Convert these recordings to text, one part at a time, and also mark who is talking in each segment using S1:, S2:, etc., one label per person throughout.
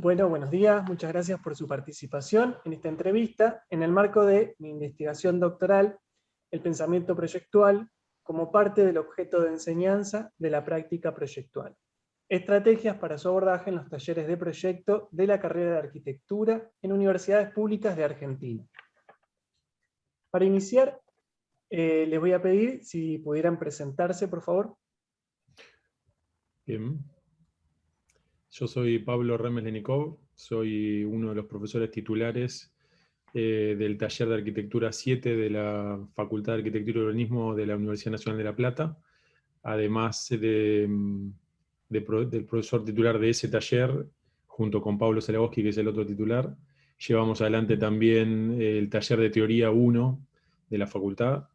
S1: Bueno, buenos días, muchas gracias por su participación en esta entrevista en el marco de mi investigación doctoral, el pensamiento proyectual, como parte del objeto de enseñanza de la práctica proyectual. Estrategias para su abordaje en los talleres de proyecto de la carrera de arquitectura en universidades públicas de Argentina. Para iniciar, les voy a pedir si pudieran presentarse, por favor.
S2: Bien. Yo soy Pablo Remes Lenikov, soy uno de los profesores titulares del taller de Arquitectura 7 de la Facultad de Arquitectura y Urbanismo de la Universidad Nacional de La Plata, además del profesor titular de ese taller, junto con Pablo Zaragoski, que es el otro titular. Llevamos adelante también el taller de Teoría 1 de la facultad,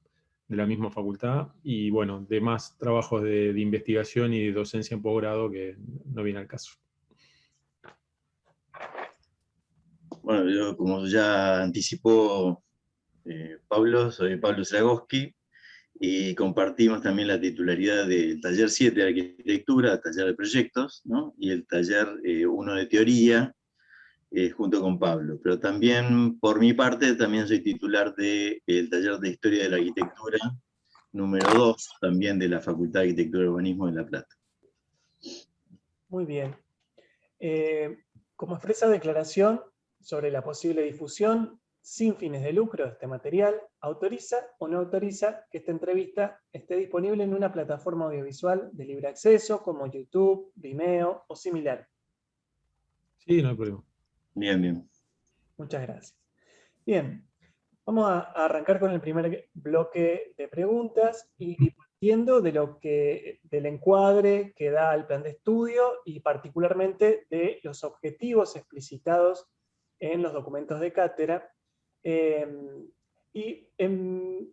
S2: de la misma facultad, y bueno, demás trabajos de investigación y de docencia en posgrado que no viene al caso.
S3: Bueno, yo, como ya anticipó Pablo, soy Pablo Zaragoski y compartimos también la titularidad del taller 7 de arquitectura, taller de proyectos, ¿no? Y el taller 1 de teoría, junto con Pablo. Pero también, por mi parte, también soy titular del taller de historia de la arquitectura, número 2, también de la Facultad de Arquitectura y Urbanismo de La Plata.
S1: Muy bien. Como expresa declaración sobre la posible difusión sin fines de lucro de este material, ¿autoriza o no autoriza que esta entrevista esté disponible en una plataforma audiovisual de libre acceso como YouTube, Vimeo o similar?
S2: Sí, no hay problema.
S3: Bien, bien.
S1: Muchas gracias. Bien, vamos a arrancar con el primer bloque de preguntas y partiendo del encuadre que da el plan de estudio y particularmente de los objetivos explicitados en los documentos de cátedra,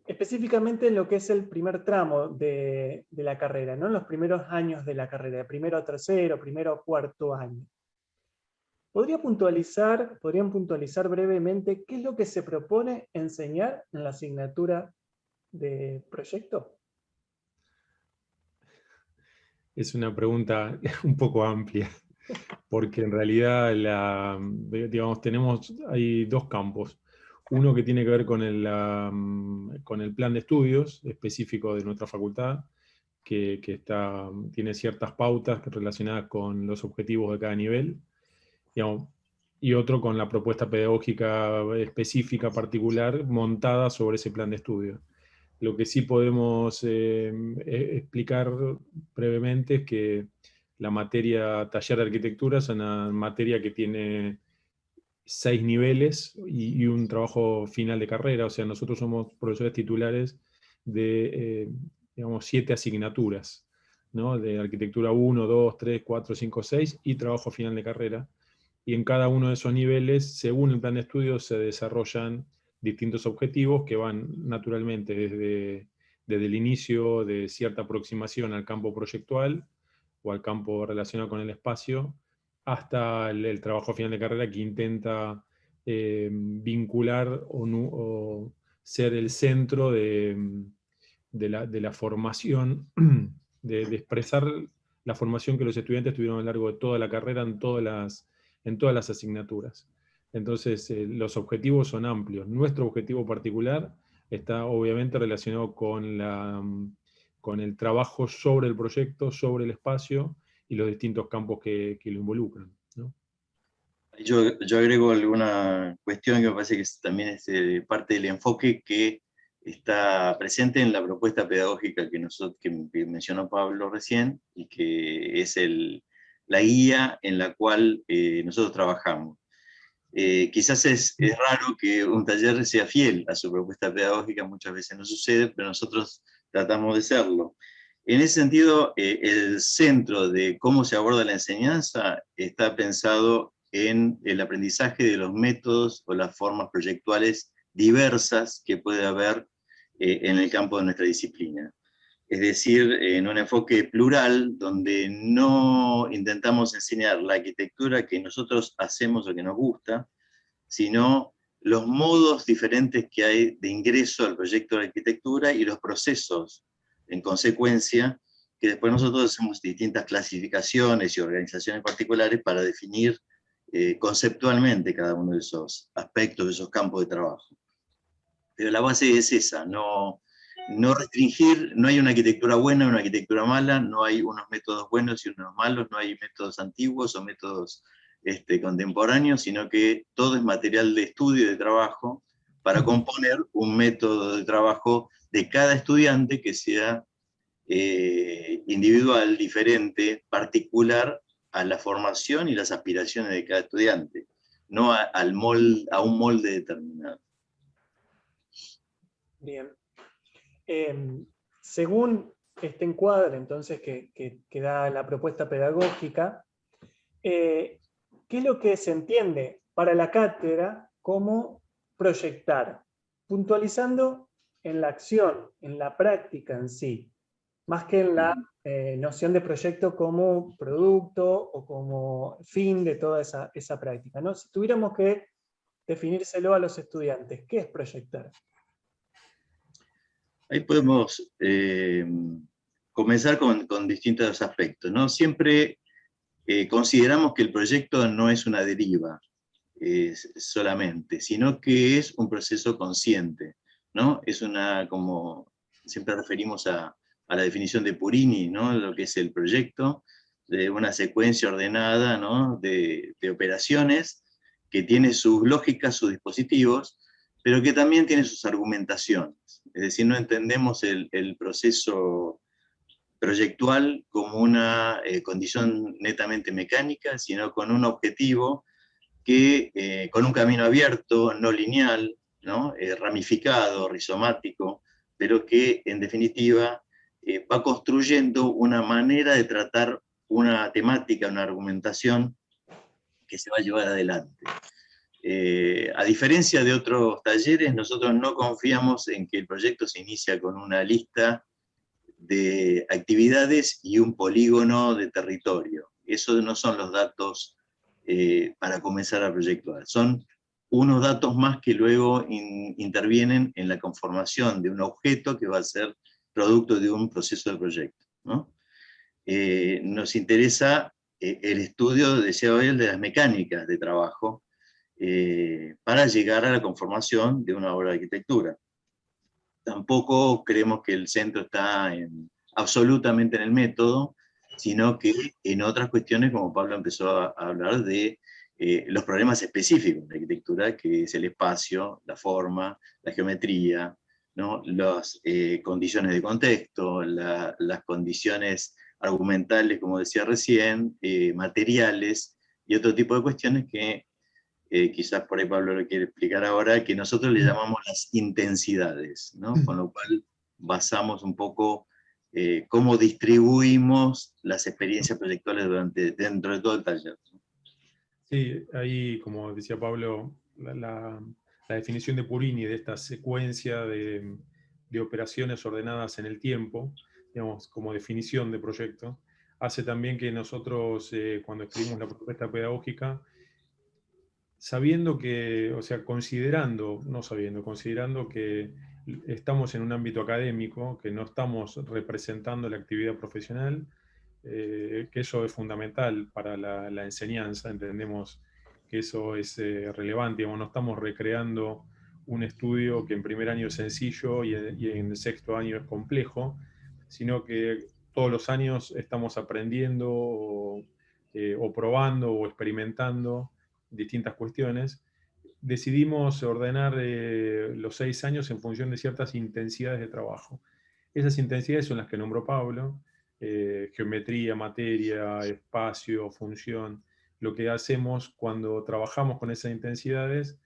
S1: específicamente en lo que es el primer tramo de la carrera, ¿no? En los primeros años de la carrera, de primero a tercero, primero a cuarto año. ¿Podrían puntualizar brevemente qué es lo que se propone enseñar en la asignatura de proyecto?
S2: Es una pregunta un poco amplia, porque en realidad hay dos campos. Uno que tiene que ver con el plan de estudios específico de nuestra facultad, que tiene ciertas pautas relacionadas con los objetivos de cada nivel, digamos, y otro con la propuesta pedagógica específica, particular, montada sobre ese plan de estudio. Lo que sí podemos explicar brevemente es que la materia taller de arquitectura es una materia que tiene 6 niveles y un trabajo final de carrera. O sea, nosotros somos profesores titulares de, digamos, 7 asignaturas, ¿no? De arquitectura 1, 2, 3, 4, 5, 6 y trabajo final de carrera. Y en cada uno de esos niveles, según el plan de estudios, se desarrollan distintos objetivos que van naturalmente desde el inicio de cierta aproximación al campo proyectual o al campo relacionado con el espacio, hasta el trabajo final de carrera que intenta vincular o ser el centro de la formación, de expresar la formación que los estudiantes tuvieron a lo largo de toda la carrera en todas las asignaturas. Entonces, los objetivos son amplios. Nuestro objetivo particular está obviamente relacionado con el trabajo sobre el proyecto, sobre el espacio y los distintos campos que lo involucran, ¿no?
S3: Yo agrego alguna cuestión que me parece que también es parte del enfoque que está presente en la propuesta pedagógica que mencionó Pablo recién, y que es la guía en la cual nosotros trabajamos. Quizás es raro que un taller sea fiel a su propuesta pedagógica, muchas veces no sucede, pero nosotros tratamos de serlo. En ese sentido, el centro de cómo se aborda la enseñanza está pensado en el aprendizaje de los métodos o las formas proyectuales diversas que puede haber en el campo de nuestra disciplina. Es decir, en un enfoque plural, donde no intentamos enseñar la arquitectura que nosotros hacemos o que nos gusta, sino los modos diferentes que hay de ingreso al proyecto de arquitectura y los procesos en consecuencia, que después nosotros hacemos distintas clasificaciones y organizaciones particulares para definir conceptualmente cada uno de esos aspectos, de esos campos de trabajo. Pero la base es esa, no restringir, no hay una arquitectura buena, una arquitectura mala, no hay unos métodos buenos y unos malos, no hay métodos antiguos o métodos contemporáneos, sino que todo es material de estudio y de trabajo para componer un método de trabajo de cada estudiante que sea individual, diferente, particular a la formación y las aspiraciones de cada estudiante, no a un molde determinado.
S1: Bien. Según este encuadre, entonces, que da la propuesta pedagógica, ¿qué es lo que se entiende para la cátedra como proyectar? Puntualizando en la acción, en la práctica en sí, más que en la noción de proyecto como producto o como fin de toda esa práctica, ¿no? Si tuviéramos que definírselo a los estudiantes, ¿qué es proyectar?
S3: Ahí podemos comenzar con distintos aspectos, ¿no? Siempre consideramos que el proyecto no es una deriva solamente, sino que es un proceso consciente, ¿no? Es como siempre referimos a la definición de Purini, ¿no? Lo que es el proyecto, de una secuencia ordenada, ¿no? de operaciones que tiene sus lógicas, sus dispositivos, pero que también tiene sus argumentaciones. Es decir, no entendemos el proceso proyectual como una condición netamente mecánica, sino con un objetivo que, con un camino abierto, no lineal, ¿no? Ramificado, rizomático, pero que en definitiva va construyendo una manera de tratar una temática, una argumentación que se va a llevar adelante. A diferencia de otros talleres, nosotros no confiamos en que el proyecto se inicia con una lista de actividades y un polígono de territorio. Esos no son los datos para comenzar a proyectar. Son unos datos más que luego intervienen en la conformación de un objeto que va a ser producto de un proceso de proyecto, ¿no? Nos interesa el estudio, decía hoy, de las mecánicas de trabajo para llegar a la conformación de una obra de arquitectura. Tampoco creemos que el centro está absolutamente en el método, sino que en otras cuestiones, como Pablo empezó a hablar de los problemas específicos de la arquitectura, que es el espacio, la forma, la geometría, ¿no? Las condiciones de contexto, las condiciones argumentales, como decía recién, materiales, y otro tipo de cuestiones que quizás por ahí Pablo lo quiere explicar ahora, que nosotros le llamamos las intensidades, ¿no? Con lo cual basamos un poco cómo distribuimos las experiencias proyectuales dentro de todo el taller.
S2: Sí, ahí, como decía Pablo, la definición de Purini de esta secuencia de operaciones ordenadas en el tiempo, digamos, como definición de proyecto, hace también que nosotros, cuando escribimos la propuesta pedagógica, sabiendo que, o sea, considerando que estamos en un ámbito académico, que no estamos representando la actividad profesional, que eso es fundamental para la enseñanza, entendemos que eso es relevante, digamos, no estamos recreando un estudio que en primer año es sencillo y en el sexto año es complejo, sino que todos los años estamos aprendiendo o probando o experimentando distintas cuestiones. Decidimos ordenar los 6 años en función de ciertas intensidades de trabajo. Esas intensidades son las que nombró Pablo: geometría, materia, espacio, función. Lo que hacemos cuando trabajamos con esas intensidades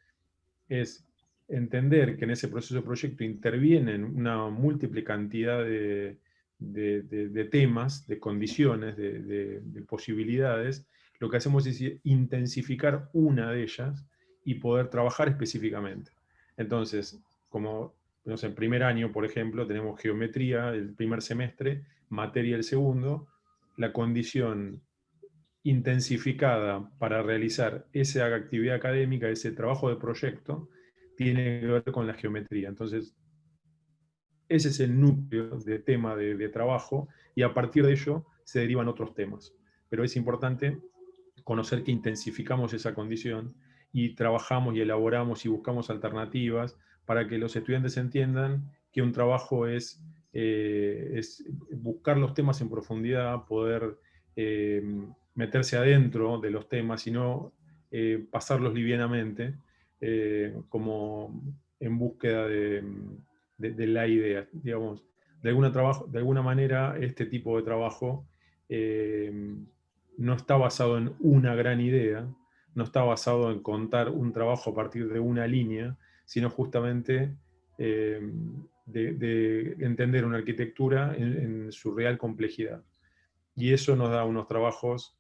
S2: es entender que en ese proceso de proyecto intervienen una múltiple cantidad de temas, de condiciones, de posibilidades. Lo que hacemos es intensificar una de ellas y poder trabajar específicamente. Entonces, como no sé, en primer año, por ejemplo, tenemos geometría el primer semestre, materia el segundo. La condición intensificada para realizar esa actividad académica, ese trabajo de proyecto, tiene que ver con la geometría. Entonces, ese es el núcleo de tema de trabajo, y a partir de ello se derivan otros temas. Pero es importante conocer que intensificamos esa condición y trabajamos y elaboramos y buscamos alternativas para que los estudiantes entiendan que un trabajo es buscar los temas en profundidad, poder meterse adentro de los temas y no pasarlos livianamente, como en búsqueda de la idea. Digamos, de alguna manera, este tipo de trabajo no está basado en una gran idea, no está basado en contar un trabajo a partir de una línea, sino justamente de entender una arquitectura en su real complejidad. Y eso nos da unos trabajos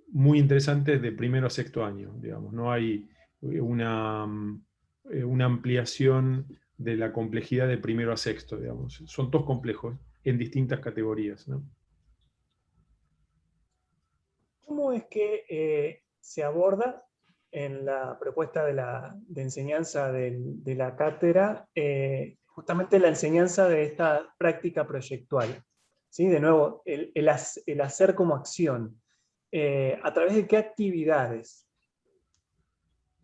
S2: muy interesantes de primero a sexto año, digamos. No hay una ampliación de la complejidad de primero a sexto, digamos. Son todos complejos en distintas categorías, ¿no?
S1: ¿Cómo es que se aborda en la propuesta de enseñanza de la cátedra justamente la enseñanza de esta práctica proyectual? ¿Sí? De nuevo, el hacer como acción. ¿A través de qué actividades?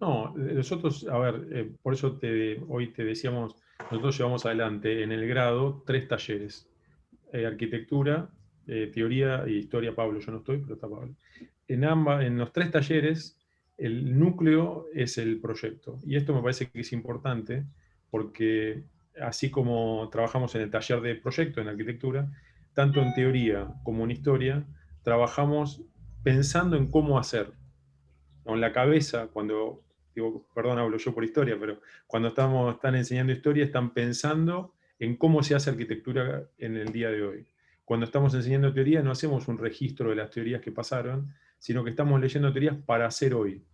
S2: No, nosotros, a ver, por eso hoy te decíamos, nosotros llevamos adelante en el grado 3 talleres. Arquitectura, teoría e historia. Pablo, yo no estoy, pero está Pablo. En los 3 talleres, el núcleo es el proyecto. Y esto me parece que es importante, porque así como trabajamos en el taller de proyecto en arquitectura, tanto en teoría como en historia, trabajamos pensando en cómo hacer. En la cabeza, cuando, digo, perdón, hablo yo por historia, pero cuando están enseñando historia, están pensando en cómo se hace arquitectura en el día de hoy. Cuando estamos enseñando teoría, no hacemos un registro de las teorías que pasaron, sino que estamos leyendo teorías para hacer hoy.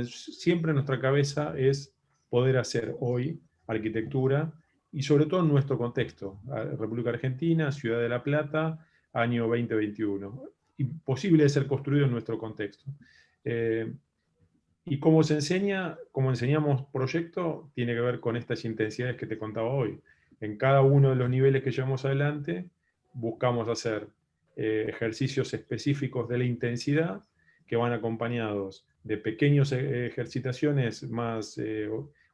S2: Siempre nuestra cabeza es poder hacer hoy arquitectura, y sobre todo en nuestro contexto. República Argentina, Ciudad de la Plata, año 2021. Imposible de ser construido en nuestro contexto. Y cómo se enseña, cómo enseñamos proyecto, tiene que ver con estas intensidades que te contaba hoy. En cada uno de los niveles que llevamos adelante, buscamos hacer ejercicios específicos de la intensidad que van acompañados de pequeñas ejercitaciones más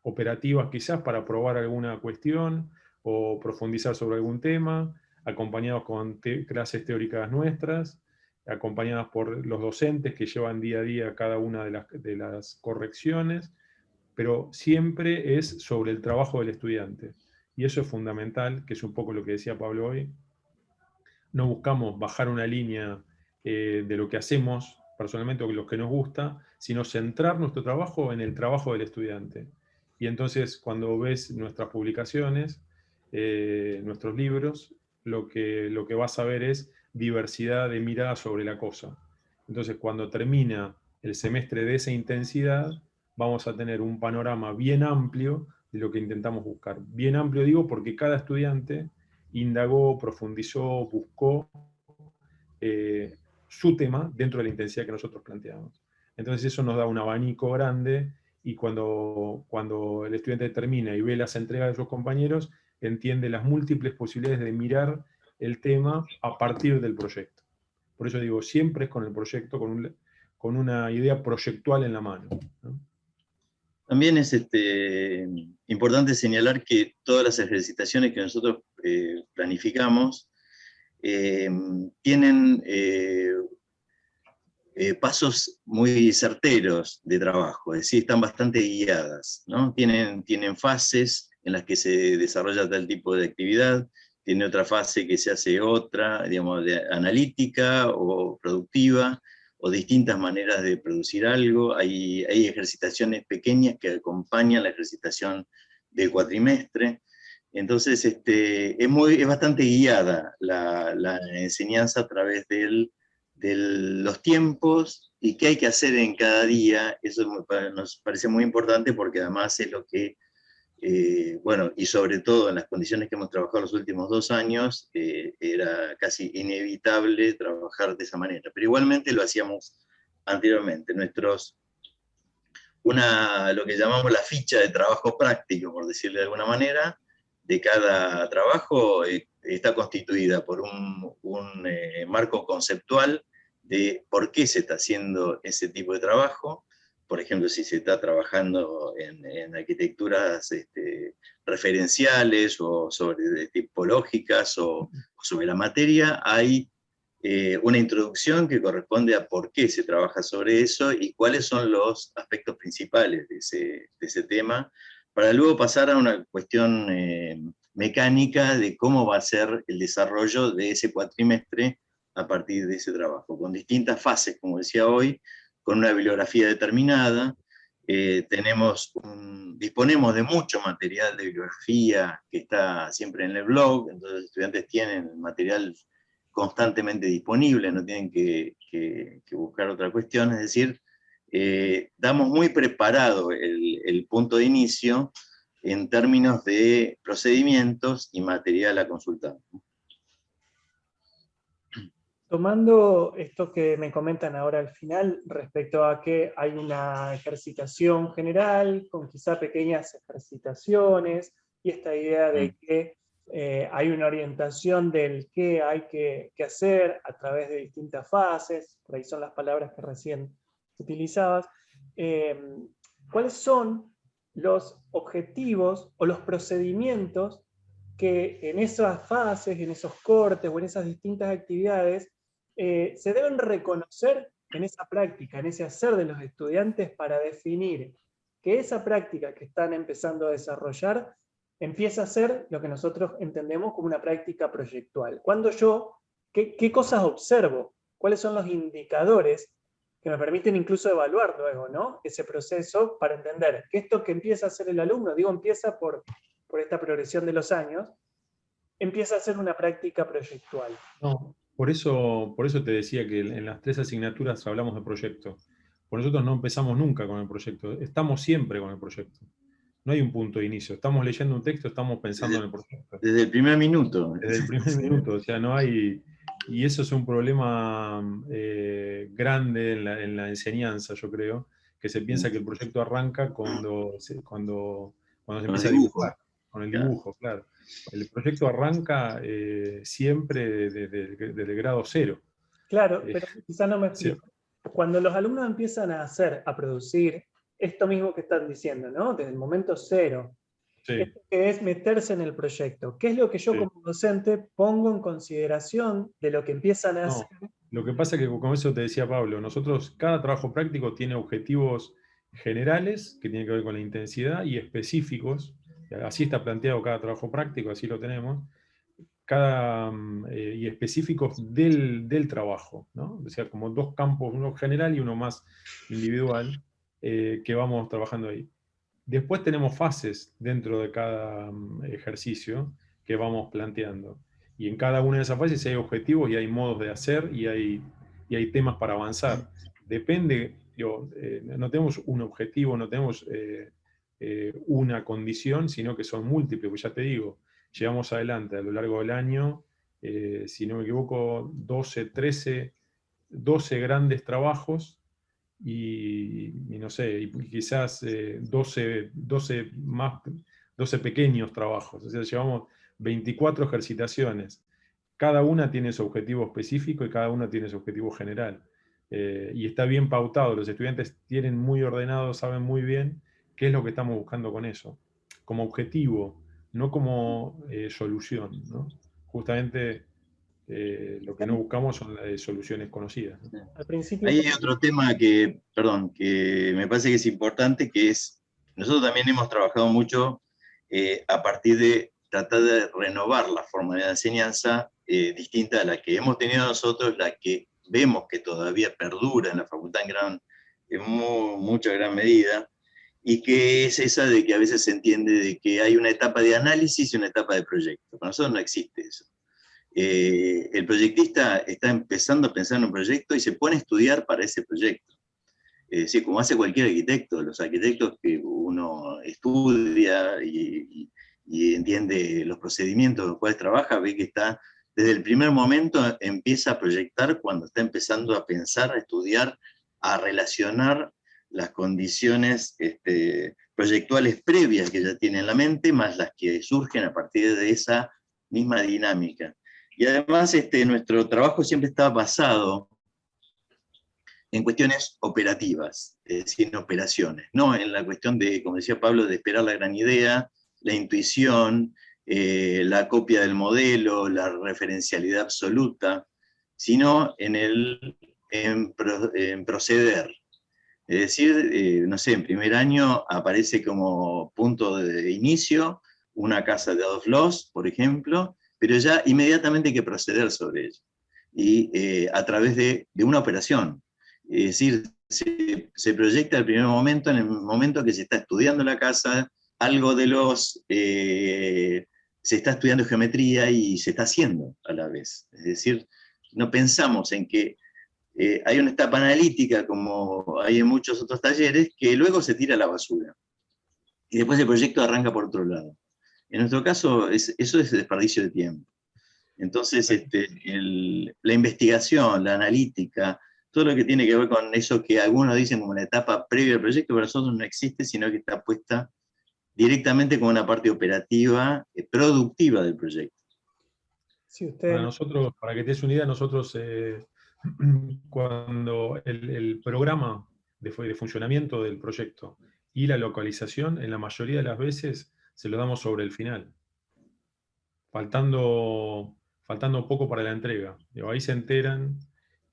S2: operativas quizás para probar alguna cuestión o profundizar sobre algún tema, acompañados con clases teóricas nuestras, acompañadas por los docentes que llevan día a día cada una de las correcciones, pero siempre es sobre el trabajo del estudiante. Y eso es fundamental, que es un poco lo que decía Pablo hoy. No buscamos bajar una línea de lo que hacemos personalmente o lo que nos gusta, sino centrar nuestro trabajo en el trabajo del estudiante. Y entonces cuando ves nuestras publicaciones, nuestros libros, lo que vas a ver es diversidad de miradas sobre la cosa. Entonces cuando termina el semestre de esa intensidad, vamos a tener un panorama bien amplio de lo que intentamos buscar. Bien amplio digo porque cada estudiante indagó, profundizó, buscó su tema dentro de la intensidad que nosotros planteamos. Entonces eso nos da un abanico grande, y cuando el estudiante termina y ve las entregas de sus compañeros, entiende las múltiples posibilidades de mirar el tema a partir del proyecto. Por eso digo, siempre es con el proyecto, con una idea proyectual en la mano, ¿no?
S3: También es importante señalar que todas las ejercitaciones que nosotros planificamos tienen pasos muy certeros de trabajo, es decir, están bastante guiadas, ¿no? Tienen fases en las que se desarrolla tal tipo de actividad, tiene otra fase que se hace otra, digamos, analítica o productiva, o distintas maneras de producir algo. Hay ejercitaciones pequeñas que acompañan la ejercitación del cuatrimestre. Entonces, es bastante guiada la enseñanza a través de los tiempos y qué hay que hacer en cada día. Eso nos parece muy importante, porque además es lo que, bueno, y sobre todo en las condiciones que hemos trabajado los últimos 2 años, era casi inevitable trabajar de esa manera. Pero igualmente lo hacíamos anteriormente. Lo que llamamos la ficha de trabajo práctico, por decirlo de alguna manera, de cada trabajo está constituida por un marco conceptual de por qué se está haciendo ese tipo de trabajo. Por ejemplo, si se está trabajando en arquitecturas referenciales o sobre tipológicas o sobre la materia, hay una introducción que corresponde a por qué se trabaja sobre eso y cuáles son los aspectos principales de ese tema, para luego pasar a una cuestión mecánica de cómo va a ser el desarrollo de ese cuatrimestre a partir de ese trabajo, con distintas fases, como decía hoy, con una bibliografía determinada. Disponemos de mucho material de bibliografía que está siempre en el blog, entonces los estudiantes tienen el material constantemente disponible, no tienen que buscar otra cuestión, es decir, damos muy preparado el punto de inicio en términos de procedimientos y material a consultar.
S1: Tomando esto que me comentan ahora al final, respecto a que hay una ejercitación general, con quizá pequeñas ejercitaciones, y esta idea de que hay una orientación del qué hay que hacer a través de distintas fases, por ahí son las palabras que recién utilizabas, ¿cuáles son los objetivos o los procedimientos que en esas fases, en esos cortes o en esas distintas actividades se deben reconocer en esa práctica, en ese hacer de los estudiantes, para definir que esa práctica que están empezando a desarrollar empieza a ser lo que nosotros entendemos como una práctica proyectual? Cuando yo, ¿qué cosas observo? ¿Cuáles son los indicadores que me permiten incluso evaluar luego, ¿no?, ese proceso, para entender que esto que empieza a hacer el alumno, digo empieza por esta progresión de los años, empieza a ser una práctica proyectual?
S2: No, por eso te decía que en las 3 asignaturas hablamos de proyecto. Por nosotros no empezamos nunca con el proyecto, estamos siempre con el proyecto. No hay un punto de inicio, estamos leyendo un texto, estamos pensando en el proyecto.
S3: Desde el primer minuto.
S2: Desde el primer minuto, o sea, no hay... Y eso es un problema grande en la enseñanza, yo creo, que se piensa que el proyecto arranca cuando se empieza a dibujar, con el dibujo, claro. El proyecto arranca siempre desde el grado 0.
S1: Claro, pero quizá no me explico. Sí. Cuando los alumnos empiezan a hacer, a producir, esto mismo que están diciendo, ¿no?, desde el momento 0, sí, esto que es meterse en el proyecto, ¿qué es lo que yo, sí, como docente pongo en consideración de lo que empiezan a hacer?
S2: Lo que pasa es que, como eso te decía Pablo, nosotros, cada trabajo práctico tiene objetivos generales, que tienen que ver con la intensidad, y específicos. Así está planteado cada trabajo práctico, así lo tenemos, y específicos del trabajo, ¿no? O sea, como 2 campos, uno general y uno más individual, que vamos trabajando ahí. Después tenemos fases dentro de cada ejercicio que vamos planteando. Y en cada una de esas fases hay objetivos y hay modos de hacer y hay temas para avanzar. Depende, no tenemos un objetivo, no tenemos una condición, sino que son múltiples, pues ya te digo, llevamos adelante a lo largo del año, si no me equivoco, 12 grandes trabajos y no sé, y quizás 12 pequeños trabajos. O sea, llevamos 24 ejercitaciones. Cada una tiene su objetivo específico y cada una tiene su objetivo general. Y está bien pautado, los estudiantes tienen muy ordenado, saben muy bien qué es lo que estamos buscando con eso, como objetivo, no como solución, ¿no? Justamente lo que no buscamos son las soluciones conocidas, ¿no?
S1: Al principio...
S3: Hay otro tema que me parece que es importante, que es, nosotros también hemos trabajado mucho a partir de tratar de renovar la forma de la enseñanza distinta a la que hemos tenido nosotros, la que vemos que todavía perdura en la facultad en mucha gran medida, y que es esa de que a veces se entiende de que hay una etapa de análisis y una etapa de proyecto. Para nosotros no existe eso. El proyectista está empezando a pensar en un proyecto y se pone a estudiar para ese proyecto. Sí, como hace cualquier arquitecto, los arquitectos que uno estudia y entiende los procedimientos con los cuales trabaja, ve que está, desde el primer momento empieza a proyectar cuando está empezando a pensar, a estudiar, a relacionar las condiciones proyectuales previas que ya tiene en la mente, más las que surgen a partir de esa misma dinámica. Y además nuestro trabajo siempre está basado en cuestiones operativas, es decir, en operaciones, no en la cuestión de, como decía Pablo, de esperar la gran idea, la intuición, la copia del modelo, la referencialidad absoluta, sino en proceder. Es decir, no sé, en primer año aparece como punto de inicio una casa de Adolf Loos, por ejemplo, pero ya inmediatamente hay que proceder sobre ella. Y a través de una operación. Es decir, se proyecta el primer momento, en el momento que se está estudiando la casa, algo de se está estudiando geometría y se está haciendo a la vez. Es decir, no pensamos en que hay una etapa analítica, como hay en muchos otros talleres, que luego se tira a la basura. Y después el proyecto arranca por otro lado. En nuestro caso, eso es desperdicio de tiempo. Entonces, la investigación, la analítica, todo lo que tiene que ver con eso que algunos dicen como una etapa previa al proyecto, para nosotros no existe, sino que está puesta directamente como una parte operativa, productiva del proyecto.
S1: Si usted...
S2: Para nosotros, para que te des una idea, nosotros cuando el programa de funcionamiento del proyecto y la localización, en la mayoría de las veces se lo damos sobre el final, faltando poco para la entrega. Digo, ahí se enteran.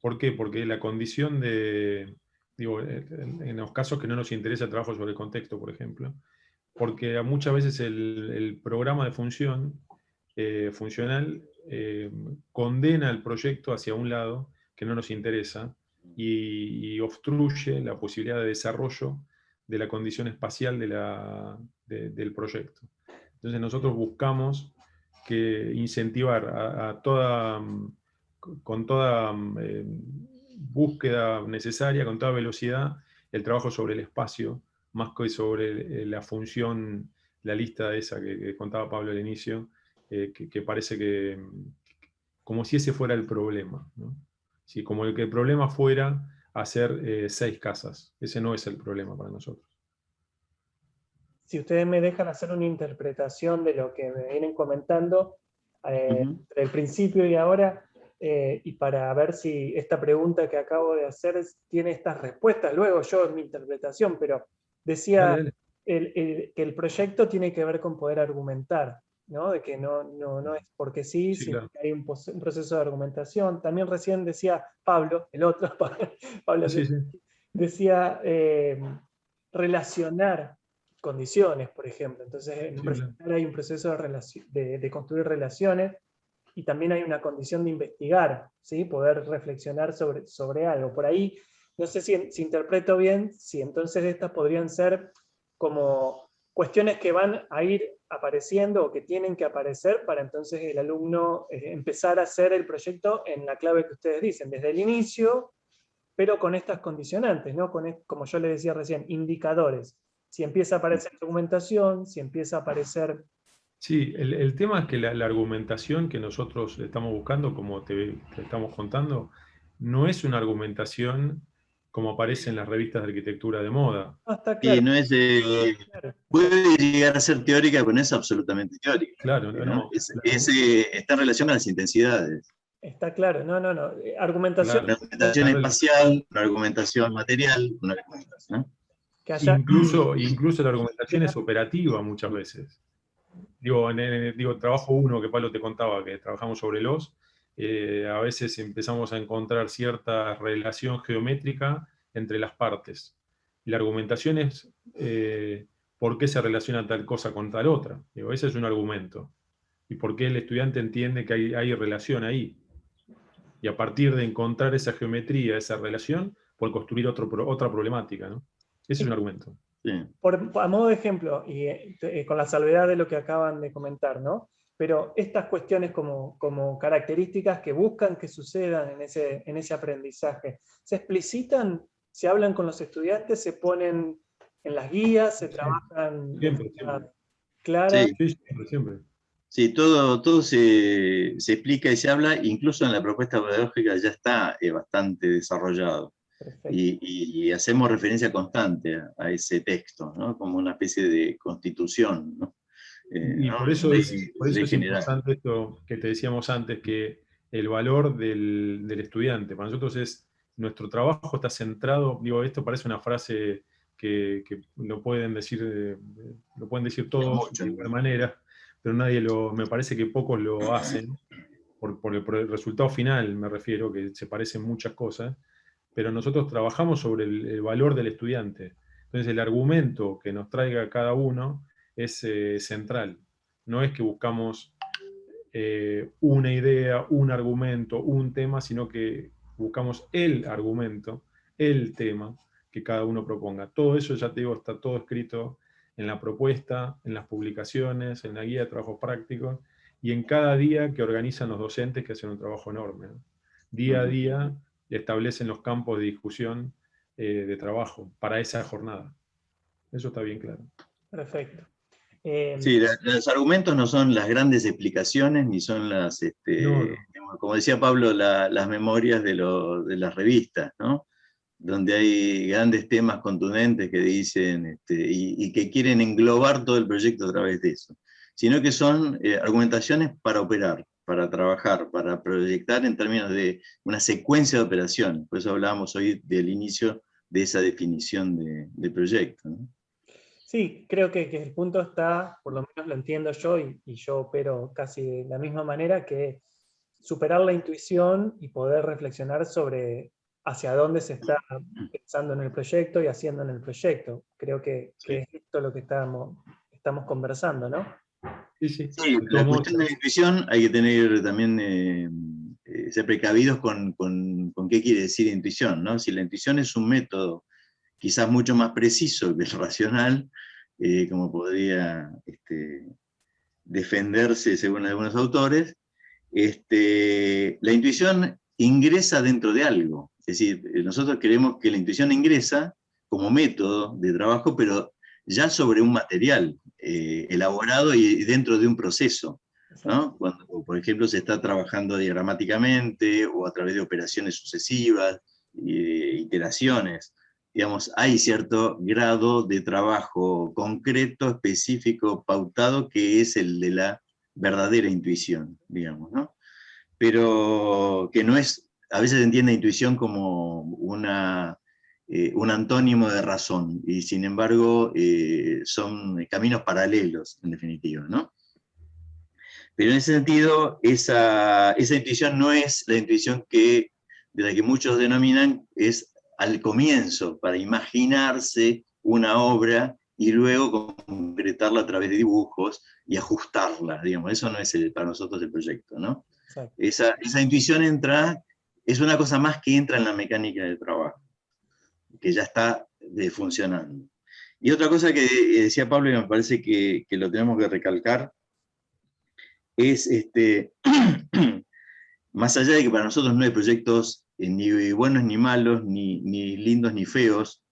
S2: ¿Por qué? Porque la condición de, en los casos que no nos interesa el trabajo sobre el contexto, por ejemplo, porque muchas veces el programa de función funcional condena el proyecto hacia un lado que no nos interesa y obstruye la posibilidad de desarrollo de la condición espacial del proyecto. Entonces nosotros buscamos incentivar con toda búsqueda necesaria, con toda velocidad, el trabajo sobre el espacio, más que sobre la función, la lista esa que contaba Pablo al inicio, que parece que como si ese fuera el problema, ¿no? Sí, como que el problema fuera hacer 6 casas. Ese no es el problema para nosotros.
S1: Si ustedes me dejan hacer una interpretación de lo que me vienen comentando entre el principio y ahora, y para ver si esta pregunta que acabo de hacer tiene estas respuestas, luego yo en mi interpretación, pero decía
S2: Dale.
S1: que el proyecto tiene que ver con poder argumentar, ¿no? De que no es porque sí, sino
S2: claro.
S1: que hay un proceso de argumentación. También recién decía Pablo, el otro, Pablo,
S2: Sí.
S1: decía relacionar condiciones, por ejemplo. Entonces, en un proyecto hay un proceso de construir relaciones y también hay una condición de investigar, ¿sí? Poder reflexionar sobre algo. Por ahí, no sé si interpreto bien, si entonces estas podrían ser como cuestiones que van a ir apareciendo o que tienen que aparecer para entonces el alumno empezar a hacer el proyecto en la clave que ustedes dicen, desde el inicio, pero con estas condicionantes, ¿no? Como yo le decía recién, indicadores. Si empieza a aparecer argumentación, si empieza a aparecer...
S2: Sí, el tema es que la argumentación que nosotros estamos buscando, como te estamos contando, no es una argumentación como aparece en las revistas de arquitectura de moda.
S1: Ah, está claro.
S3: Sí, no es,
S1: Claro.
S3: puede llegar a ser teórica, pero no es absolutamente teórica.
S2: Claro,
S3: ¿no? Está en relación a las intensidades.
S1: Está claro, no. Argumentación.
S3: Una argumentación espacial, una argumentación material, una argumentación.
S1: Que haya...
S2: Incluso la argumentación es operativa muchas veces. Digo, trabajo 1 que Pablo te contaba, que trabajamos sobre los, a veces empezamos a encontrar cierta relación geométrica entre las partes. Y la argumentación es por qué se relaciona tal cosa con tal otra. Digo, ese es un argumento. Y por qué el estudiante entiende que hay relación ahí. Y a partir de encontrar esa geometría, esa relación, puede construir otra problemática, ¿no? Ese es un argumento.
S3: Sí.
S1: A modo de ejemplo, y con la salvedad de lo que acaban de comentar, ¿no? Pero estas cuestiones como características que buscan que sucedan en ese aprendizaje, ¿se explicitan, se hablan con los estudiantes, se ponen en las guías, se trabajan
S2: Siempre.
S1: clara?
S3: Sí.
S2: Siempre.
S3: Sí, todo se explica y se habla, incluso en la propuesta pedagógica ya está bastante desarrollado. Y hacemos referencia constante a ese texto, ¿no? Como una especie de constitución, ¿no?
S2: Y
S3: ¿no?
S2: por eso es
S3: general.
S2: importante esto que te decíamos antes, que el valor del estudiante. Para nosotros es nuestro trabajo está centrado, digo, esto parece una frase que lo pueden decir todos de igual manera, pero me parece que pocos lo hacen, por el resultado final me refiero, que se parecen muchas cosas, pero nosotros trabajamos sobre el valor del estudiante. Entonces el argumento que nos traiga cada uno es central. No es que buscamos una idea, un argumento, un tema, sino que buscamos el argumento, el tema que cada uno proponga. Todo eso, ya te digo, está todo escrito en la propuesta, en las publicaciones, en la guía de trabajos prácticos, y en cada día que organizan los docentes, que hacen un trabajo enorme, ¿no? Día a día establecen los campos de discusión de trabajo para esa jornada. Eso está bien claro.
S1: Perfecto.
S3: Sí, los argumentos no son las grandes explicaciones, ni son las,
S2: No.
S3: como decía Pablo, las memorias de las revistas, ¿no? Donde hay grandes temas contundentes que dicen, y que quieren englobar todo el proyecto a través de eso, sino que son argumentaciones para operar, para trabajar, para proyectar en términos de una secuencia de operaciones. Por eso hablábamos hoy del inicio de esa definición de proyecto, ¿no?
S1: Sí, creo que el punto está, por lo menos lo entiendo yo, y yo opero casi de la misma manera, que superar la intuición y poder reflexionar sobre hacia dónde se está pensando en el proyecto y haciendo en el proyecto. Creo que es esto lo que estamos conversando, ¿no?
S2: Sí, sí.
S3: Sí, la cuestión de la intuición hay que tener también, ser precavidos con qué quiere decir intuición, ¿no? Si la intuición es un método quizás mucho más preciso que el racional, como podría defenderse según algunos autores, la intuición ingresa dentro de algo. Es decir, nosotros creemos que la intuición ingresa como método de trabajo, pero ya sobre un material elaborado y dentro de un proceso, ¿no? Cuando, por ejemplo, se está trabajando diagramáticamente o a través de operaciones sucesivas, iteraciones. Digamos, hay cierto grado de trabajo concreto, específico, pautado, que es el de la verdadera intuición, digamos, ¿no? Pero que no es, a veces se entiende intuición como un antónimo de razón, y sin embargo son caminos paralelos, en definitiva, ¿no? Pero en ese sentido, esa intuición no es la intuición de la que muchos denominan, es al comienzo, para imaginarse una obra y luego concretarla a través de dibujos y ajustarla, digamos. Eso no es para nosotros el proyecto, ¿no? Esa intuición es una cosa más que entra en la mecánica del trabajo, que ya está funcionando. Y otra cosa que decía Pablo, y me parece que lo tenemos que recalcar, es más allá de que para nosotros no hay proyectos ni buenos ni malos, ni lindos ni feos,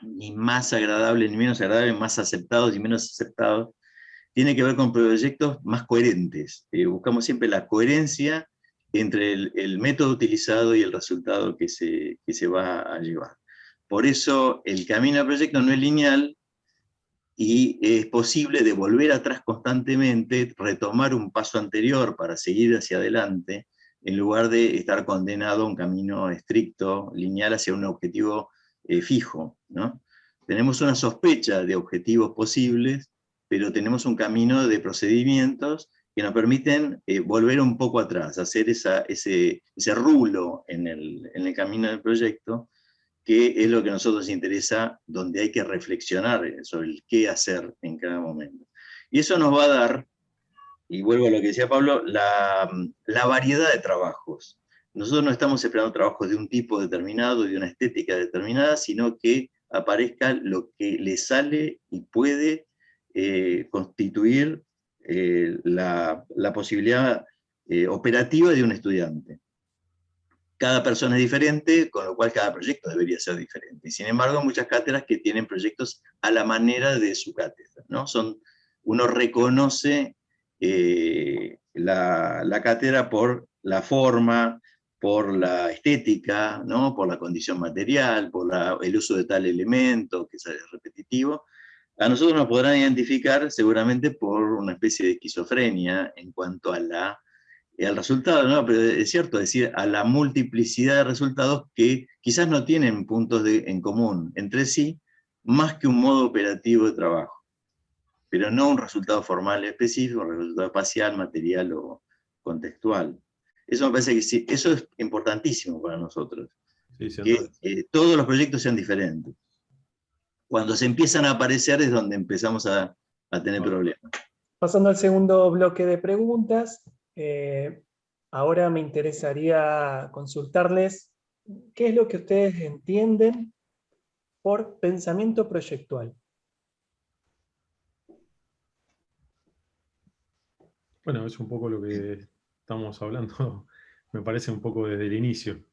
S3: ni más agradables ni menos agradables, más aceptados y menos aceptados, tiene que ver con proyectos más coherentes. Buscamos siempre la coherencia entre el método utilizado y el resultado que se va a llevar. Por eso el camino al proyecto no es lineal, y es posible de volver atrás constantemente, retomar un paso anterior para seguir hacia adelante, en lugar de estar condenado a un camino estricto, lineal, hacia un objetivo fijo, ¿no? Tenemos una sospecha de objetivos posibles, pero tenemos un camino de procedimientos que nos permiten volver un poco atrás, hacer ese rulo en el camino del proyecto, que es lo que a nosotros nos interesa, donde hay que reflexionar sobre el qué hacer en cada momento. Y eso nos va a dar, y vuelvo a lo que decía Pablo, la variedad de trabajos. Nosotros no estamos esperando trabajos de un tipo determinado, de una estética determinada, sino que aparezca lo que le sale y puede constituir la posibilidad operativa de un estudiante. Cada persona es diferente, con lo cual cada proyecto debería ser diferente. Y sin embargo, hay muchas cátedras que tienen proyectos a la manera de su cátedra, ¿no? Uno reconoce la cátedra por la forma, por la estética, ¿no? Por la condición material, por el uso de tal elemento, que es repetitivo. A nosotros nos podrán identificar seguramente por una especie de esquizofrenia en cuanto a la al resultado, ¿no? Pero es cierto, es decir, a la multiplicidad de resultados que quizás no tienen puntos en común entre sí, más que un modo operativo de trabajo, pero no un resultado formal específico, un resultado espacial, material o contextual. Eso me parece que sí, eso es importantísimo para nosotros,
S2: Sí, sin
S3: que
S2: duda.
S3: todos los proyectos sean diferentes. Cuando se empiezan a aparecer es donde empezamos a tener problemas.
S1: Pasando al segundo bloque de preguntas, ahora me interesaría consultarles qué es lo que ustedes entienden por pensamiento proyectual.
S2: Bueno, es un poco lo que estamos hablando, me parece un poco desde el inicio.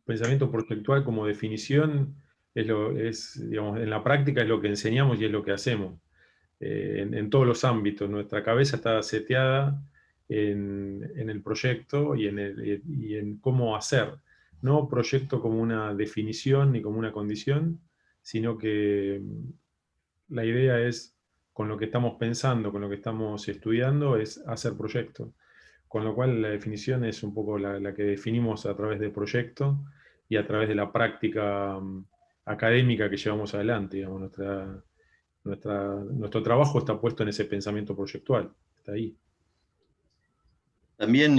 S2: Pensamiento proyectual como definición digamos, en la práctica es lo que enseñamos y es lo que hacemos. En todos los ámbitos, nuestra cabeza está seteada en el proyecto y en cómo hacer. No proyecto como una definición ni como una condición, sino que la idea es, con lo que estamos pensando, con lo que estamos estudiando, es hacer proyecto. Con lo cual la definición es un poco la que definimos a través del proyecto y a través de la práctica académica que llevamos adelante. Digamos, nuestro trabajo está puesto en ese pensamiento proyectual, está ahí.
S3: También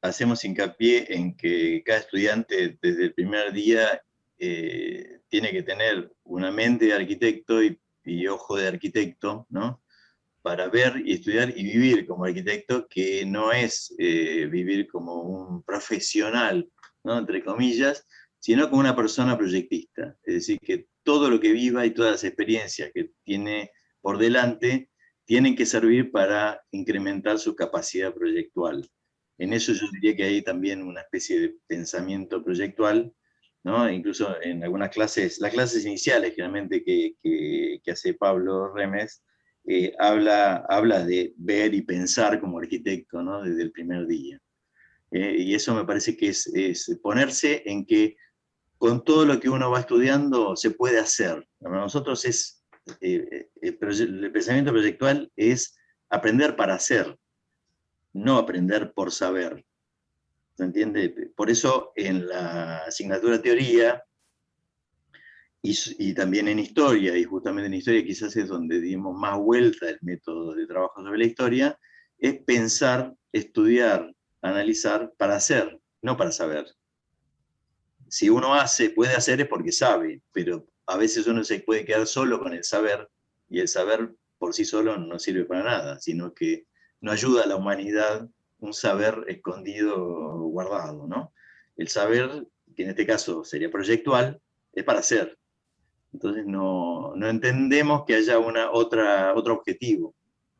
S3: hacemos hincapié en que cada estudiante desde el primer día tiene que tener una mente de arquitecto y ojo de arquitecto, ¿no? Para ver y estudiar y vivir como arquitecto, que no es vivir como un profesional, ¿no? Entre comillas, sino como una persona proyectista. Es decir, que todo lo que viva y todas las experiencias que tiene por delante tienen que servir para incrementar su capacidad proyectual. En eso yo diría que hay también una especie de pensamiento proyectual, ¿no? Incluso en algunas clases, las clases iniciales generalmente que hace Pablo Remes, habla de ver y pensar como arquitecto, ¿no? Desde el primer día. Y eso me parece que es ponerse en que con todo lo que uno va estudiando se puede hacer. Para nosotros el pensamiento proyectual es aprender para hacer, no aprender por saber. ¿Se entiende? Por eso en la asignatura teoría y también en historia, y justamente en historia quizás es donde dimos más vuelta el método de trabajo sobre la historia, es pensar, estudiar, analizar para hacer, no para saber. Si uno puede hacer es porque sabe, pero a veces uno se puede quedar solo con el saber, y el saber por sí solo no sirve para nada, sino que no ayuda a la humanidad un saber escondido, guardado, ¿no? El saber, que en este caso sería proyectual, es para hacer. Entonces no entendemos que haya otro objetivo,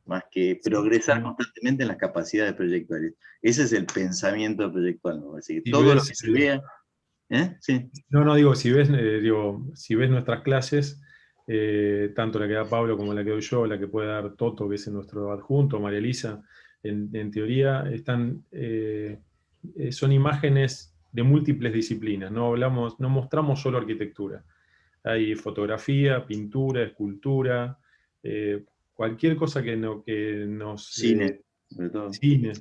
S3: más que progresar constantemente en las capacidades proyectuales. Ese es el pensamiento proyectual, ¿no? Así que
S2: Si
S3: todo lo
S2: ves,
S3: que se vea, sí.
S2: no, digo, si ves nuestras clases, tanto la que da Pablo como la que doy yo, la que puede dar Toto, que es nuestro adjunto, María Elisa, en teoría son imágenes de múltiples disciplinas, no mostramos solo arquitectura. Hay fotografía, pintura, escultura, cualquier cosa que nos...
S3: Cine, sobre todo.
S2: cine,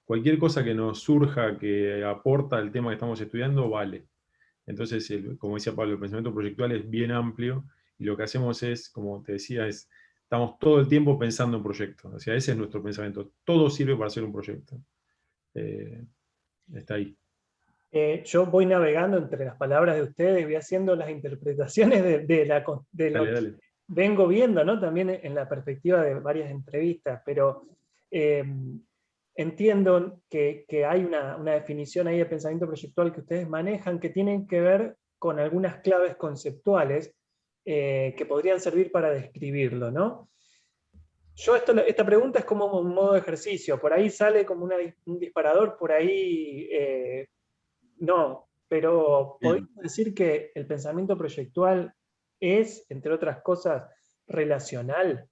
S2: cualquier cosa que nos surja, que aporta al tema que estamos estudiando, vale. Entonces, como decía Pablo, el pensamiento proyectual es bien amplio y lo que hacemos es, como te decía, estamos todo el tiempo pensando en proyectos. O sea, ese es nuestro pensamiento. Todo sirve para hacer un proyecto. Está ahí.
S1: Yo voy navegando entre las palabras de ustedes, voy haciendo las interpretaciones de lo
S2: Dale,
S1: que
S2: dale.
S1: vengo viendo, ¿no? También en la perspectiva de varias entrevistas, pero entiendo que hay una definición ahí de pensamiento proyectual que ustedes manejan que tienen que ver con algunas claves conceptuales que podrían servir para describirlo, ¿no? Esta pregunta es como un modo de ejercicio, por ahí sale como un disparador, por ahí no, pero
S3: Bien.
S1: podríamos decir que el pensamiento proyectual es, entre otras cosas, relacional,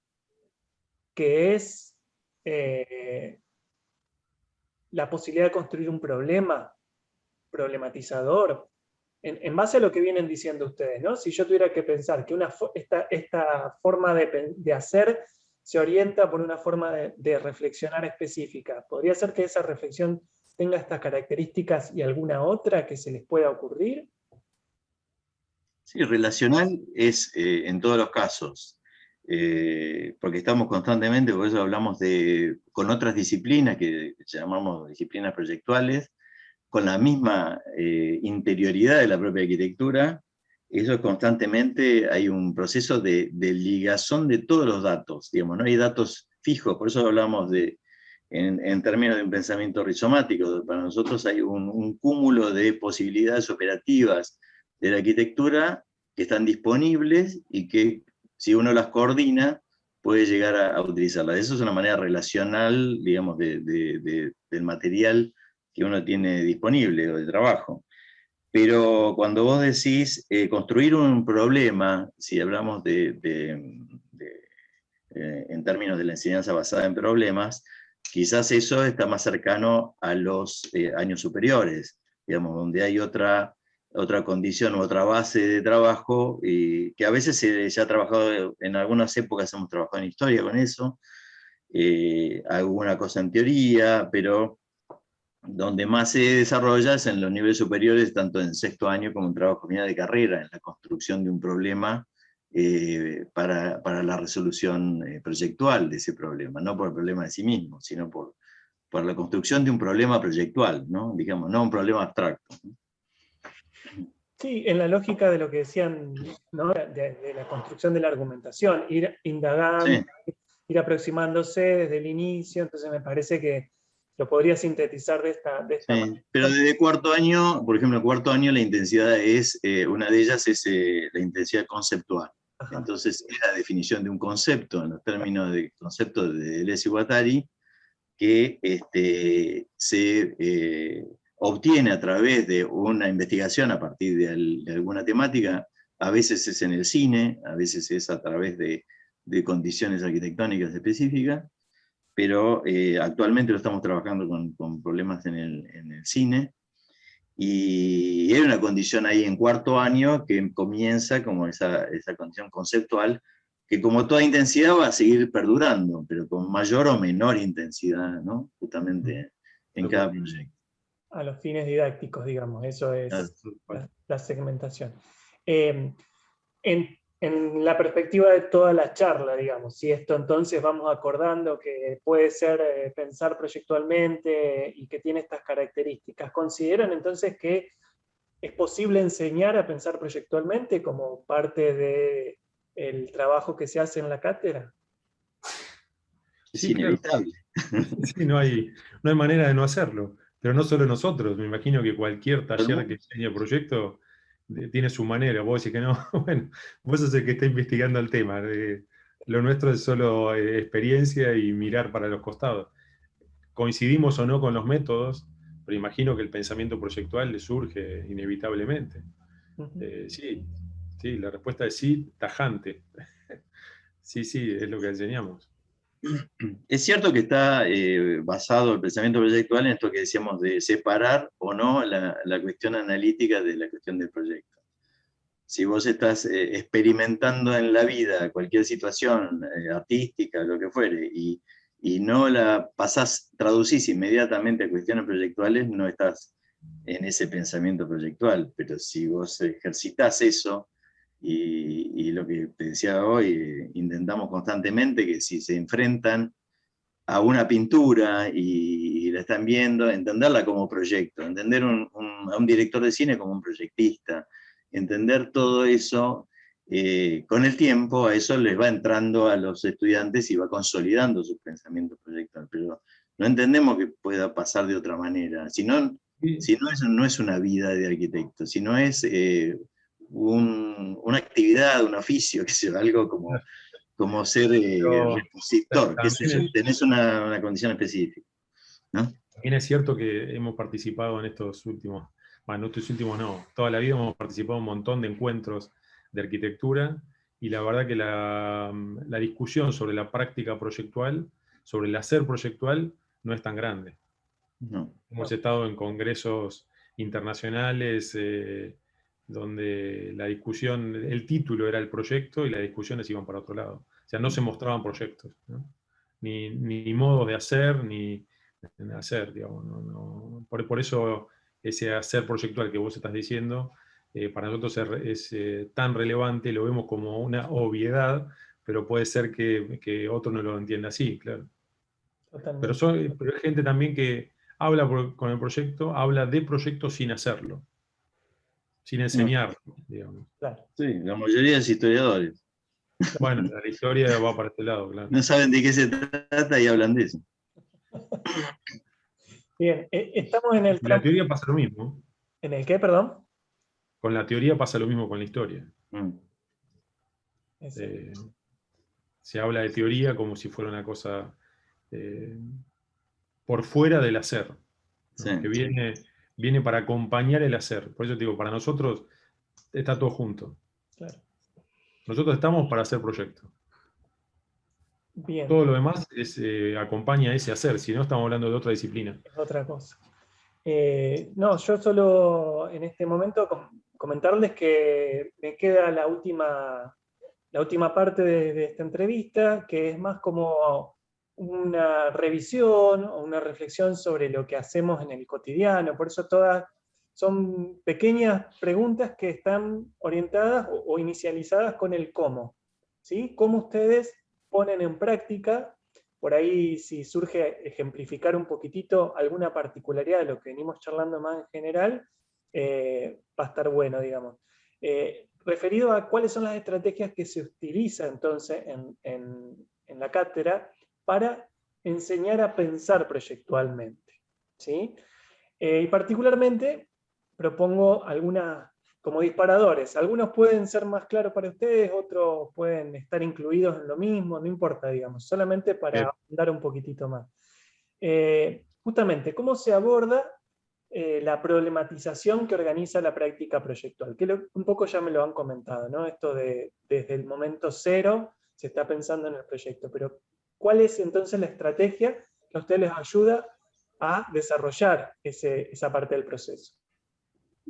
S1: que es la posibilidad de construir un problema, problematizador, en base a lo que vienen diciendo ustedes, ¿no? Si yo tuviera que pensar que esta forma de hacer se orienta por una forma de reflexionar específica. ¿Podría ser que esa reflexión tenga estas características y alguna otra que se les pueda ocurrir?
S3: Sí, relacional es en todos los casos, porque estamos constantemente, por eso hablamos con otras disciplinas que llamamos disciplinas proyectuales, con la misma interioridad de la propia arquitectura. Eso constantemente hay un proceso de ligazón de todos los datos, digamos, no hay datos fijos, por eso hablamos en términos de un pensamiento rizomático. Para nosotros hay un cúmulo de posibilidades operativas de la arquitectura que están disponibles y que si uno las coordina puede llegar a utilizarlas. Eso es una manera relacional, digamos, del material que uno tiene disponible o de trabajo. Pero cuando vos decís construir un problema, si hablamos en términos de la enseñanza basada en problemas, quizás eso está más cercano a los años superiores, digamos, donde hay otra condición u otra base de trabajo, y que a veces se ha trabajado, en algunas épocas hemos trabajado en historia con eso, alguna cosa en teoría, pero donde más se desarrolla es en los niveles superiores, tanto en sexto año como en trabajo final de carrera, en la construcción de un problema para la resolución proyectual de ese problema, no por el problema de sí mismo, sino por la construcción de un problema proyectual, ¿no? Digamos, no un problema abstracto.
S1: Sí, en la lógica de lo que decían, ¿no? de la construcción de la argumentación, ir indagando, sí, ir aproximándose desde el inicio, entonces me parece que lo podría sintetizar de esta
S3: sí,
S1: manera.
S3: pero desde cuarto año, por ejemplo, en cuarto año la intensidad es, una de ellas es la intensidad conceptual. Ajá. Entonces es la definición de un concepto, en los términos de concepto de Deleuze y Guattari, que se obtiene a través de una investigación a partir de alguna temática. A veces es en el cine, a veces es a través de condiciones arquitectónicas específicas, pero actualmente lo estamos trabajando con problemas en el cine, y hay una condición ahí en cuarto año que comienza como esa condición conceptual, que como toda intensidad va a seguir perdurando, pero con mayor o menor intensidad, ¿no? Justamente en cada proyecto.
S1: A los fines didácticos, digamos, eso es la segmentación. En la perspectiva de toda la charla, digamos, si esto entonces vamos acordando que puede ser pensar proyectualmente y que tiene estas características, ¿consideran entonces que es posible enseñar a pensar proyectualmente como parte del trabajo que se hace en la cátedra?
S3: Es inevitable.
S2: Claro. Sí, no hay manera de no hacerlo, pero no solo nosotros, me imagino que cualquier taller que enseñe proyecto tiene su manera. Vos decís que no, bueno, vos sos el que está investigando el tema. Lo nuestro es solo experiencia y mirar para los costados. Coincidimos o no con los métodos, pero imagino que el pensamiento proyectual le surge inevitablemente. Sí, la respuesta es sí, tajante. Sí, es lo que enseñamos.
S3: Es cierto que está basado el pensamiento proyectual en esto que decíamos de separar o no la cuestión analítica de la cuestión del proyecto. Si vos estás experimentando en la vida cualquier situación artística, lo que fuere, y no la traducís inmediatamente a cuestiones proyectuales, no estás en ese pensamiento proyectual. Pero si vos ejercitás eso, y lo que te decía hoy, intentamos constantemente que si se enfrentan a una pintura y la están viendo, entenderla como proyecto, entender a un director de cine como un proyectista, entender todo eso, con el tiempo a eso les va entrando a los estudiantes y va consolidando su pensamiento proyectual, pero no entendemos que pueda pasar de otra manera, si no no es una vida de arquitecto, sino es una actividad, un oficio, que sea algo como ser repositor, que tenés una condición específica, ¿no?
S2: También es cierto que hemos participado en estos últimos, toda la vida hemos participado en un montón de encuentros de arquitectura, y la verdad que la discusión sobre la práctica proyectual, sobre el hacer proyectual, no es tan grande.
S3: No.
S2: Hemos estado en congresos internacionales donde la discusión, el título era el proyecto y las discusiones iban para otro lado. O sea, no se mostraban proyectos, ¿no? Ni modos de hacer, ni de hacer, digamos. Por eso ese hacer proyectual que vos estás diciendo, para nosotros es tan relevante, lo vemos como una obviedad, pero puede ser que otro no lo entienda así, claro.
S1: Totalmente.
S2: Pero hay gente también que habla con el proyecto, habla de proyectos sin hacerlo, sin enseñar, digamos.
S1: Claro.
S3: Sí, la mayoría de los historiadores.
S2: Bueno, la historia va para este lado, claro.
S3: No saben de qué se trata y hablan de eso.
S1: Bien, estamos en el
S2: Con la
S1: tramo.
S2: teoría pasa lo mismo.
S1: ¿En el qué, perdón?
S2: Con la teoría pasa lo mismo con la historia.
S1: Ese.
S2: Se habla de teoría como si fuera una cosa por fuera del hacer, ¿no?
S3: Sí.
S2: Que viene para acompañar el hacer. Por eso te digo, para nosotros está todo junto.
S1: Claro.
S2: Nosotros estamos para hacer proyectos.
S1: Bien.
S2: Todo lo demás acompaña a ese hacer, si no estamos hablando de otra disciplina.
S1: Es otra cosa. No, yo solo en este momento comentarles que me queda la última parte de esta entrevista, que es más como una revisión o una reflexión sobre lo que hacemos en el cotidiano. Por eso todas son pequeñas preguntas que están orientadas o inicializadas con el cómo, ¿sí? ¿Cómo ustedes ponen en práctica? Por ahí, si surge ejemplificar un poquitito alguna particularidad de lo que venimos charlando más en general, va a estar bueno, digamos. Referido a cuáles son las estrategias que se utilizan entonces en la cátedra para enseñar a pensar proyectualmente, ¿sí? Y particularmente propongo algunas como disparadores. Algunos pueden ser más claros para ustedes, otros pueden estar incluidos en lo mismo, no importa, digamos, solamente para andar un poquitito más. Justamente, ¿cómo se aborda la problematización que organiza la práctica proyectual? Que un poco ya me lo han comentado, ¿no? Esto de desde el momento cero se está pensando en el proyecto, pero ¿cuál es entonces la estrategia que a ustedes les ayuda a desarrollar esa parte del proceso?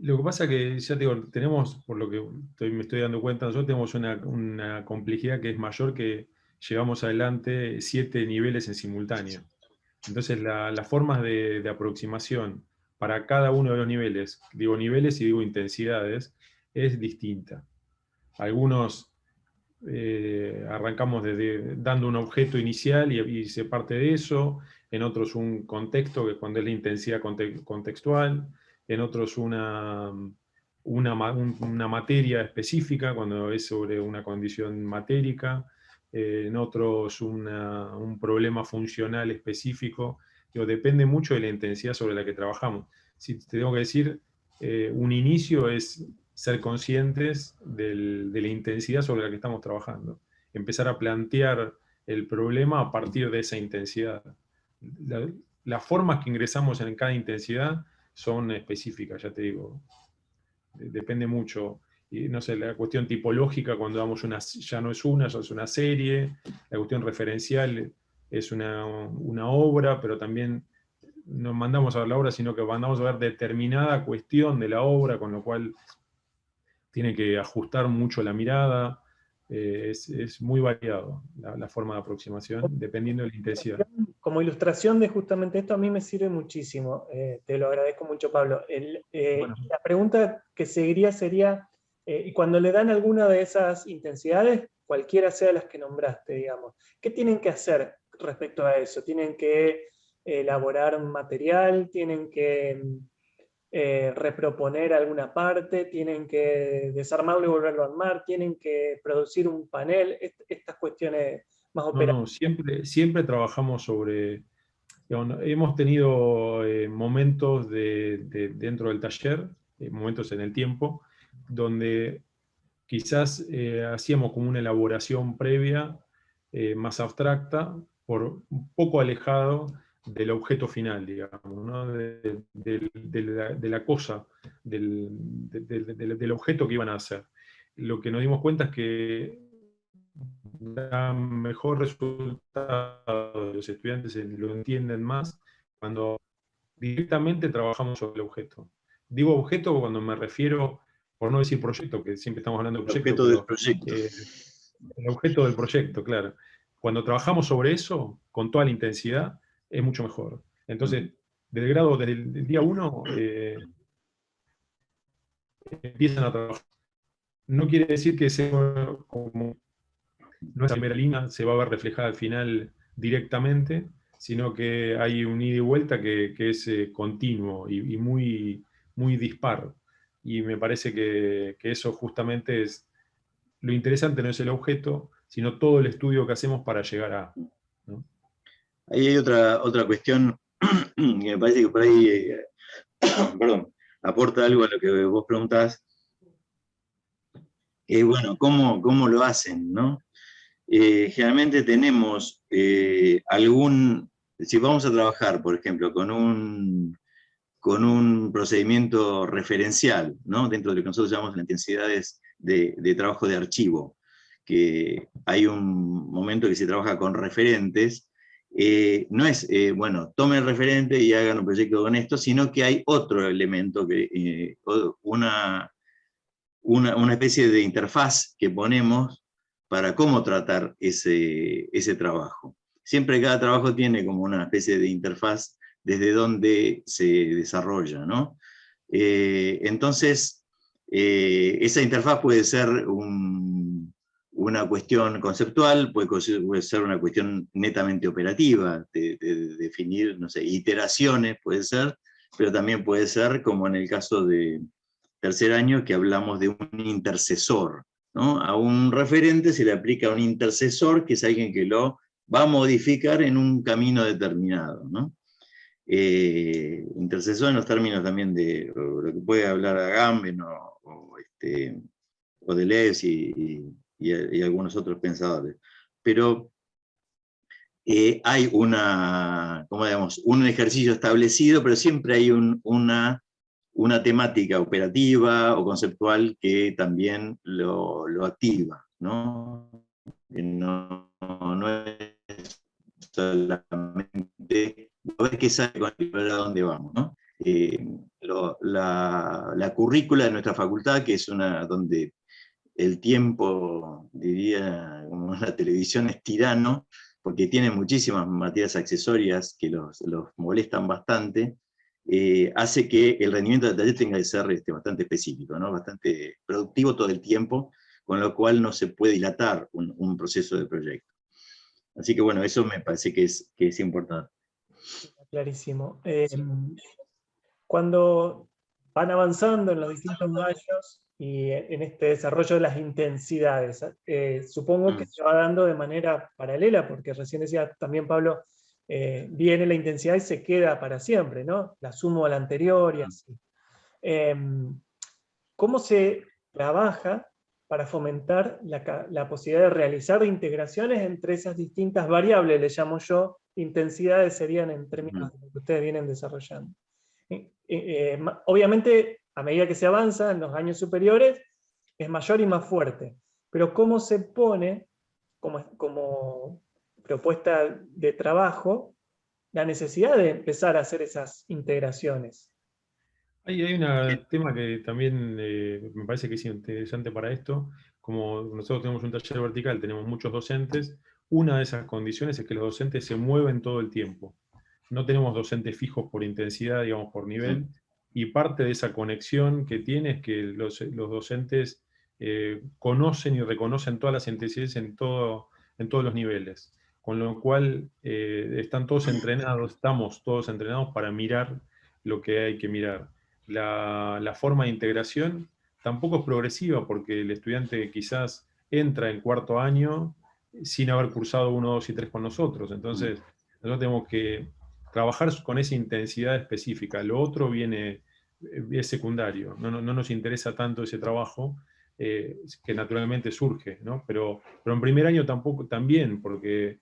S2: Lo que pasa es que, ya te digo, tenemos, por lo que me estoy dando cuenta, nosotros tenemos una complejidad que es mayor, que llevamos adelante 7 niveles en simultáneo. Entonces las formas de aproximación para cada uno de los niveles, digo niveles y digo intensidades, es distinta. Algunos arrancamos dando un objeto inicial y se parte de eso, en otros un contexto, que es cuando es la intensidad contextual, en otros una materia específica, cuando es sobre una condición matérica, en otros un problema funcional específico. Depende mucho de la intensidad sobre la que trabajamos. Si te tengo que decir, un inicio es ser conscientes de la intensidad sobre la que estamos trabajando. Empezar a plantear el problema a partir de esa intensidad. Las formas que ingresamos en cada intensidad son específicas, ya te digo. Depende mucho. Y, no sé, la cuestión tipológica, cuando damos ya no es ya es una serie. La cuestión referencial es una obra, pero también no mandamos a ver la obra, sino que mandamos a ver determinada cuestión de la obra, con lo cual tiene que ajustar mucho la mirada. Es muy variado la forma de aproximación, dependiendo de la intensidad.
S1: Como ilustración de justamente esto, a mí me sirve muchísimo. Te lo agradezco mucho, Pablo.
S2: Bueno.
S1: La pregunta que seguiría sería, y cuando le dan alguna de esas intensidades, cualquiera sea las que nombraste, digamos, ¿qué tienen que hacer respecto a eso? ¿Tienen que elaborar un material? ¿Tienen que reproponer alguna parte? ¿Tienen que desarmarlo y volverlo a armar? ¿Tienen que producir un panel? Estas cuestiones más operativas.
S2: No, siempre trabajamos sobre... Digamos, hemos tenido momentos dentro del taller, momentos en el tiempo, donde quizás hacíamos como una elaboración previa, más abstracta, un poco alejado del objeto final, digamos, ¿no? de la cosa, del objeto que iban a hacer. Lo que nos dimos cuenta es que da mejor resultado, los estudiantes lo entienden más cuando directamente trabajamos sobre el objeto. Digo objeto cuando me refiero, por no decir proyecto, que siempre estamos hablando de
S3: El
S2: proyecto,
S3: objeto del
S2: pero
S3: proyecto.
S2: el objeto del proyecto, claro. Cuando trabajamos sobre eso, con toda la intensidad, es mucho mejor. Entonces, desde el día 1, empiezan a trabajar. No quiere decir que sea como nuestra primera línea se va a ver reflejada al final directamente, sino que hay un ida y vuelta que es continuo y muy, muy dispar. Y me parece que eso justamente es lo interesante, no es el objeto, sino todo el estudio que hacemos para llegar a, ¿no?
S3: Ahí hay otra cuestión que me parece que por ahí perdón, aporta algo a lo que vos preguntás. Bueno, ¿cómo lo hacen, no? Generalmente tenemos si vamos a trabajar, por ejemplo, con un procedimiento referencial, ¿no? Dentro de lo que nosotros llamamos las intensidades de trabajo de archivo, que hay un momento que se trabaja con referentes, no es, bueno, tomen el referente y hagan un proyecto con esto, sino que hay otro elemento, una especie de interfaz que ponemos para cómo tratar ese trabajo. Siempre cada trabajo tiene como una especie de interfaz desde donde se desarrolla, ¿no? Entonces, esa interfaz puede ser una cuestión conceptual, puede ser una cuestión netamente operativa, de definir, no sé, iteraciones puede ser, pero también puede ser, como en el caso de tercer año, que hablamos de un intercesor, ¿no? A un referente se le aplica un intercesor, que es alguien que lo va a modificar en un camino determinado, ¿no? Intercesor en los términos también de lo que puede hablar Agamben o Deleuze y algunos otros pensadores. Pero hay un ejercicio establecido, pero siempre hay una temática operativa o conceptual que también lo activa, ¿no? No es solamente ver qué sale con el a dónde vamos, ¿no? La currícula de nuestra facultad, que es una donde el tiempo, diría, como la televisión es tirano, porque tiene muchísimas materias accesorias que los molestan bastante, hace que el rendimiento del taller tenga que ser bastante específico, ¿no? Bastante productivo todo el tiempo, con lo cual no se puede dilatar un proceso de proyecto. Así que bueno, eso me parece que es importante.
S1: Clarísimo. Cuando van avanzando en los distintos años y en este desarrollo de las intensidades, supongo que se va dando de manera paralela, porque recién decía también Pablo, viene la intensidad y se queda para siempre, ¿no? La sumo a la anterior y así. ¿Cómo se trabaja para fomentar la posibilidad de realizar integraciones entre esas distintas variables, le llamo yo, intensidades serían en términos de lo que ustedes vienen desarrollando? Obviamente, a medida que se avanza en los años superiores, es mayor y más fuerte. Pero ¿cómo se pone como propuesta de trabajo la necesidad de empezar a hacer esas integraciones?
S2: Hay un tema que también me parece que es interesante para esto. Como nosotros tenemos un taller vertical, tenemos muchos docentes, una de esas condiciones es que los docentes se mueven todo el tiempo. No tenemos docentes fijos por intensidad, digamos, por nivel, y parte de esa conexión que tiene es que los docentes conocen y reconocen todas las intensidades en todos los niveles. Con lo cual estamos todos entrenados para mirar lo que hay que mirar. La forma de integración tampoco es progresiva, porque el estudiante quizás entra en cuarto año sin haber cursado 1, 2 y 3 con nosotros. Entonces, nosotros tenemos que trabajar con esa intensidad específica. Lo otro es secundario. No nos interesa tanto ese trabajo, que naturalmente surge, ¿no? Pero en primer año también, porque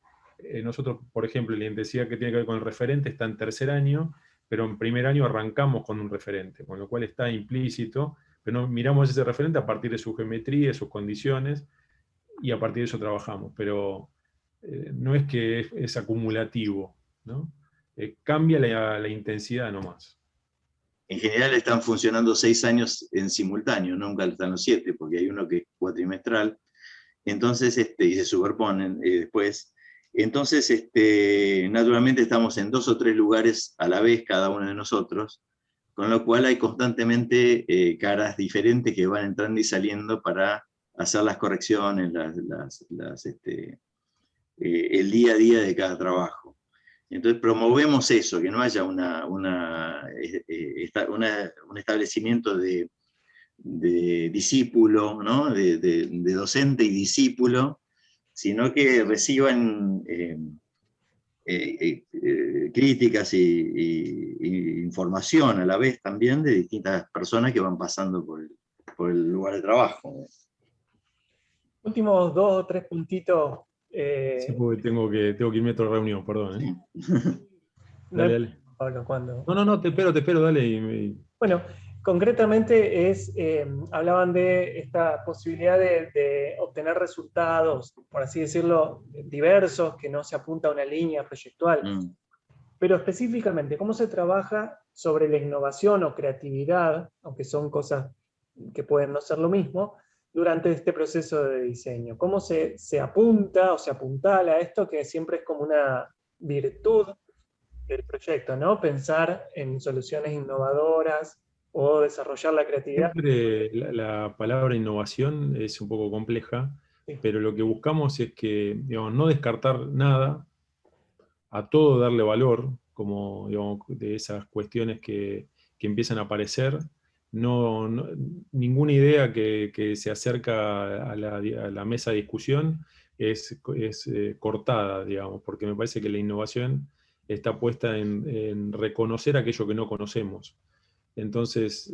S2: nosotros, por ejemplo, la intensidad que tiene que ver con el referente está en tercer año, pero en primer año arrancamos con un referente, con lo cual está implícito, pero no miramos ese referente a partir de su geometría, de sus condiciones, y a partir de eso trabajamos, pero no es que es acumulativo, ¿no? Cambia la intensidad nomás.
S3: En general están funcionando 6 años en simultáneo, nunca están los 7, porque hay uno que es cuatrimestral, Entonces, y se superponen después. Entonces, naturalmente estamos en 2 o 3 lugares a la vez, cada uno de nosotros, con lo cual hay constantemente caras diferentes que van entrando y saliendo para hacer las correcciones, el día a día de cada trabajo. Entonces promovemos eso, que no haya un establecimiento de discípulo, ¿no? de docente y discípulo, sino que reciban críticas y información a la vez también de distintas personas que van pasando por el lugar de trabajo.
S1: Últimos 2 o 3 puntitos.
S2: Sí, porque tengo que irme a otra reunión, perdón.
S3: Sí.
S1: No hay
S2: Dale.
S1: problema, Pablo, cuando...
S2: No, te espero, dale.
S1: Bueno, concretamente hablaban de esta posibilidad de obtener resultados, por así decirlo, diversos, que no se apunta a una línea proyectual. Pero específicamente, ¿cómo se trabaja sobre la innovación o creatividad, aunque son cosas que pueden no ser lo mismo, durante este proceso de diseño? ¿Cómo se apunta o se apuntala a esto, que siempre es como una virtud del proyecto, ¿no? Pensar en soluciones innovadoras o desarrollar la creatividad?
S2: Siempre la palabra innovación es un poco compleja,
S1: Sí.
S2: pero lo que buscamos es que, digamos, no descartar nada, a todo darle valor, como, digamos, de esas cuestiones que empiezan a aparecer. Ninguna idea que se acerca a la mesa de discusión es cortada, digamos, porque me parece que la innovación está puesta en reconocer aquello que no conocemos. Entonces,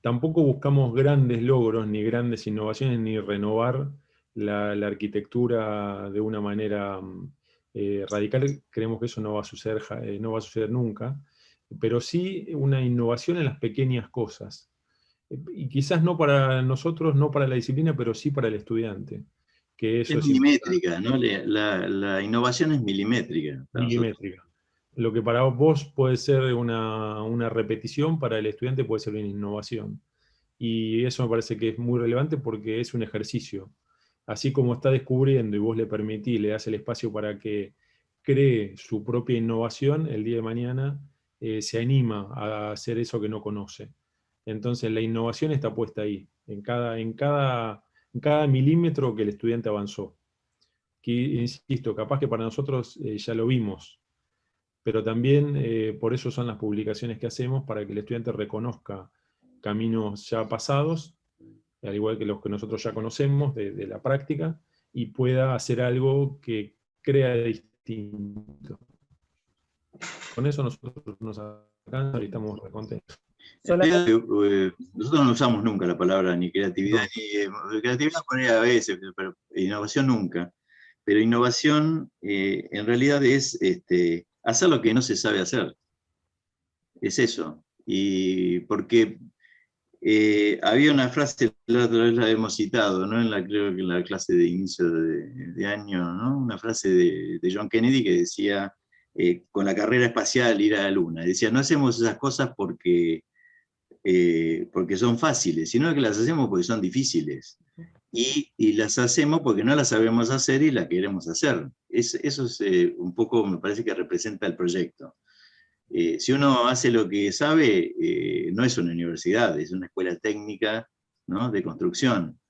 S2: tampoco buscamos grandes logros, ni grandes innovaciones, ni renovar la arquitectura de una manera radical. Creemos que eso no va a suceder nunca, pero sí una innovación en las pequeñas cosas. Y quizás no para nosotros, no para la disciplina, pero sí para el estudiante. Que eso
S3: Es
S2: es importante.
S3: milimétrica, ¿no? La innovación es milimétrica.
S2: Milimétrica. Lo que para vos puede ser una repetición, para el estudiante puede ser una innovación. Y eso me parece que es muy relevante porque es un ejercicio. Así como está descubriendo y vos le permitís, le das el espacio para que cree su propia innovación, el día de mañana se anima a hacer eso que no conoce. Entonces la innovación está puesta ahí, en cada milímetro que el estudiante avanzó. Que, insisto, capaz que para nosotros ya lo vimos, pero también por eso son las publicaciones que hacemos, para que el estudiante reconozca caminos ya pasados, al igual que los que nosotros ya conocemos de la práctica, y pueda hacer algo que crea distinto. Con eso nosotros nos alcanza y estamos contentos.
S3: Nosotros no usamos nunca la palabra ni creatividad, ni creatividad a veces, pero innovación nunca. Pero innovación en realidad es hacer lo que no se sabe hacer. Es eso. Y porque había una frase, la otra vez la hemos citado, ¿no? Creo que en la clase de inicio de año, ¿no? Una frase de John Kennedy que decía, con la carrera espacial ir a la Luna, decía, no hacemos esas cosas porque son fáciles, sino que las hacemos porque son difíciles. Y las hacemos porque no las sabemos hacer y las queremos hacer. Eso es un poco, me parece que representa el proyecto. Si uno hace lo que sabe, no es una universidad, es una escuela técnica, ¿no? De construcción.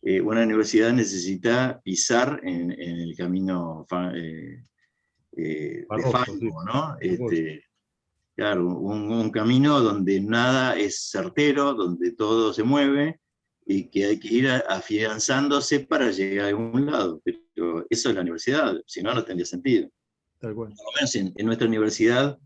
S3: Una universidad necesita pisar en el camino de fango, ¿no? Claro, un camino donde nada es certero, donde todo se mueve y que hay que ir afianzándose para llegar a algún lado. Pero eso es la universidad, si no, no tendría sentido.
S2: Tal cual.
S3: Por lo menos en nuestra universidad,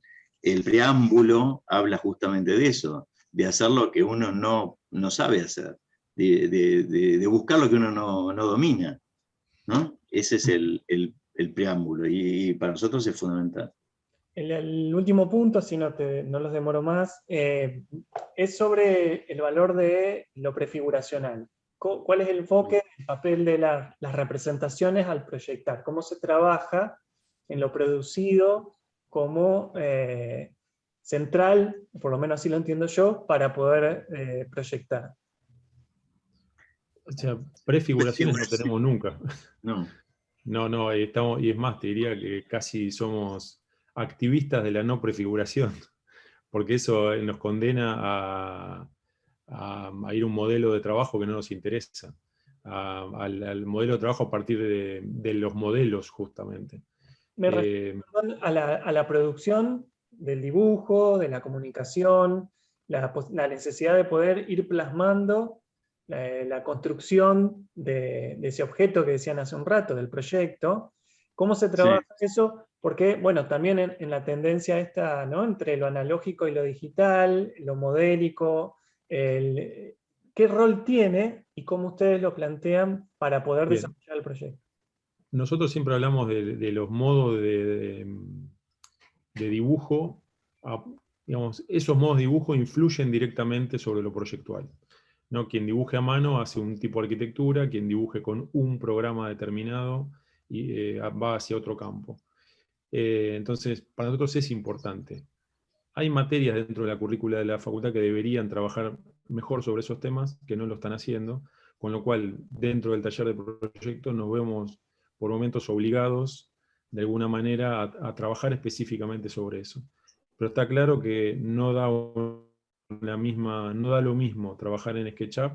S3: el preámbulo habla justamente de eso, de hacer lo que uno no sabe hacer, de buscar lo que uno no domina, ¿no? Ese es el preámbulo y para nosotros es fundamental.
S1: El último punto, si no los demoro más, es sobre el valor de lo prefiguracional. ¿Cuál es el enfoque, el papel de las representaciones al proyectar? ¿Cómo se trabaja en lo producido como central, por lo menos así lo entiendo yo, para poder proyectar?
S2: O sea, prefiguraciones no tenemos nunca.
S3: No.
S2: No, estamos, y es más, te diría que casi somos activistas de la no prefiguración, porque eso nos condena a ir a un modelo de trabajo que no nos interesa, al modelo de trabajo a partir de los modelos, justamente.
S1: Me refiero a la producción del dibujo, de la comunicación, la necesidad de poder ir plasmando la construcción de ese objeto que decían hace un rato, del proyecto. ¿Cómo se trabaja eso? Porque, bueno, también en la tendencia esta, ¿no?, entre lo analógico y lo digital, lo modélico, ¿qué rol tiene y cómo ustedes lo plantean para poder desarrollar el proyecto?
S2: Nosotros siempre hablamos de los modos de dibujo. Digamos, esos modos de dibujo influyen directamente sobre lo proyectual, ¿no? Quien dibuje a mano hace un tipo de arquitectura, quien dibuje con un programa determinado y va hacia otro campo. Entonces, para nosotros es importante. Hay materias dentro de la currícula de la facultad que deberían trabajar mejor sobre esos temas, que no lo están haciendo, con lo cual dentro del taller de proyecto nos vemos por momentos obligados de alguna manera a trabajar específicamente sobre eso. Pero está claro que no da lo mismo trabajar en SketchUp,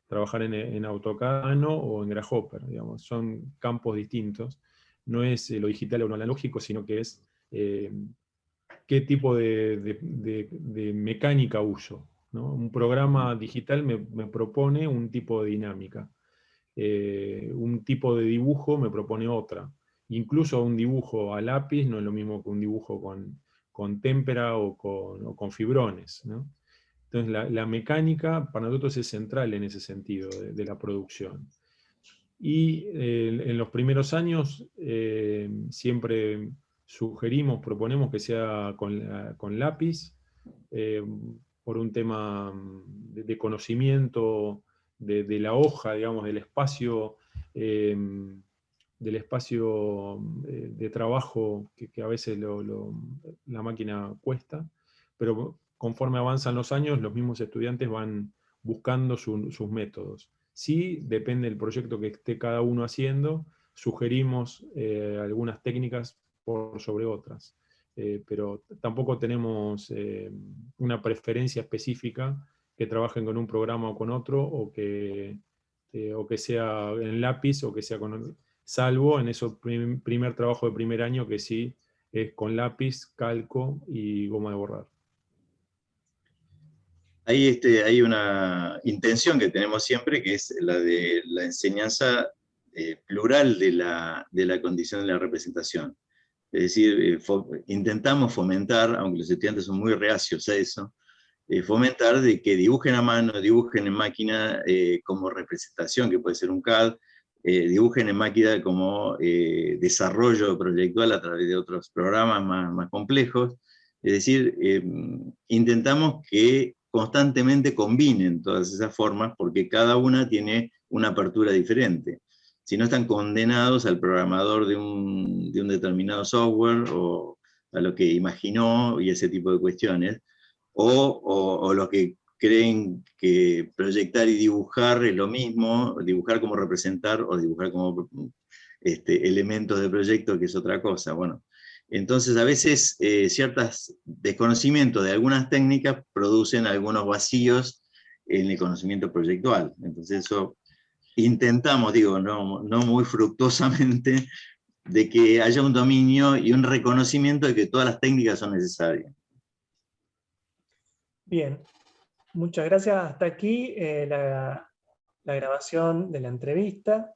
S2: trabajar en AutoCAD o en Grasshopper, digamos. Son campos distintos. No es lo digital o lo analógico, sino que es qué tipo de mecánica uso, ¿no? Un programa digital me propone un tipo de dinámica. Un tipo de dibujo me propone otra. Incluso un dibujo a lápiz no es lo mismo que un dibujo con témpera o con fibrones, ¿no? Entonces la mecánica para nosotros es central en ese sentido de la producción. Y en los primeros años siempre proponemos que sea con lápiz, por un tema de conocimiento de la hoja, digamos, del espacio de trabajo que a veces la máquina cuesta, pero conforme avanzan los años, los mismos estudiantes van buscando sus métodos. Sí, depende del proyecto que esté cada uno haciendo, sugerimos algunas técnicas por sobre otras. Pero tampoco tenemos una preferencia específica que trabajen con un programa o con otro, o que sea en lápiz, o que sea salvo en ese primer trabajo de primer año que sí es con lápiz, calco y goma de borrar.
S3: Hay una intención que tenemos siempre, que es la de la enseñanza plural de la condición de la representación. Es decir, intentamos fomentar, aunque los estudiantes son muy reacios a eso, fomentar de que dibujen a mano, dibujen en máquina como representación, que puede ser un CAD, dibujen en máquina como desarrollo proyectual a través de otros programas más complejos. Es decir, intentamos que constantemente combinen todas esas formas, porque cada una tiene una apertura diferente. Si no, están condenados al programador de un determinado software o a lo que imaginó y ese tipo de cuestiones, o los que creen que proyectar y dibujar es lo mismo, dibujar como representar o dibujar como elementos de proyecto, que es otra cosa. Bueno, entonces a veces ciertos desconocimientos de algunas técnicas producen algunos vacíos en el conocimiento proyectual. Entonces eso intentamos, digo, no muy fructuosamente, de que haya un dominio y un reconocimiento de que todas las técnicas son necesarias.
S1: Bien, muchas gracias. Hasta aquí la grabación de la entrevista.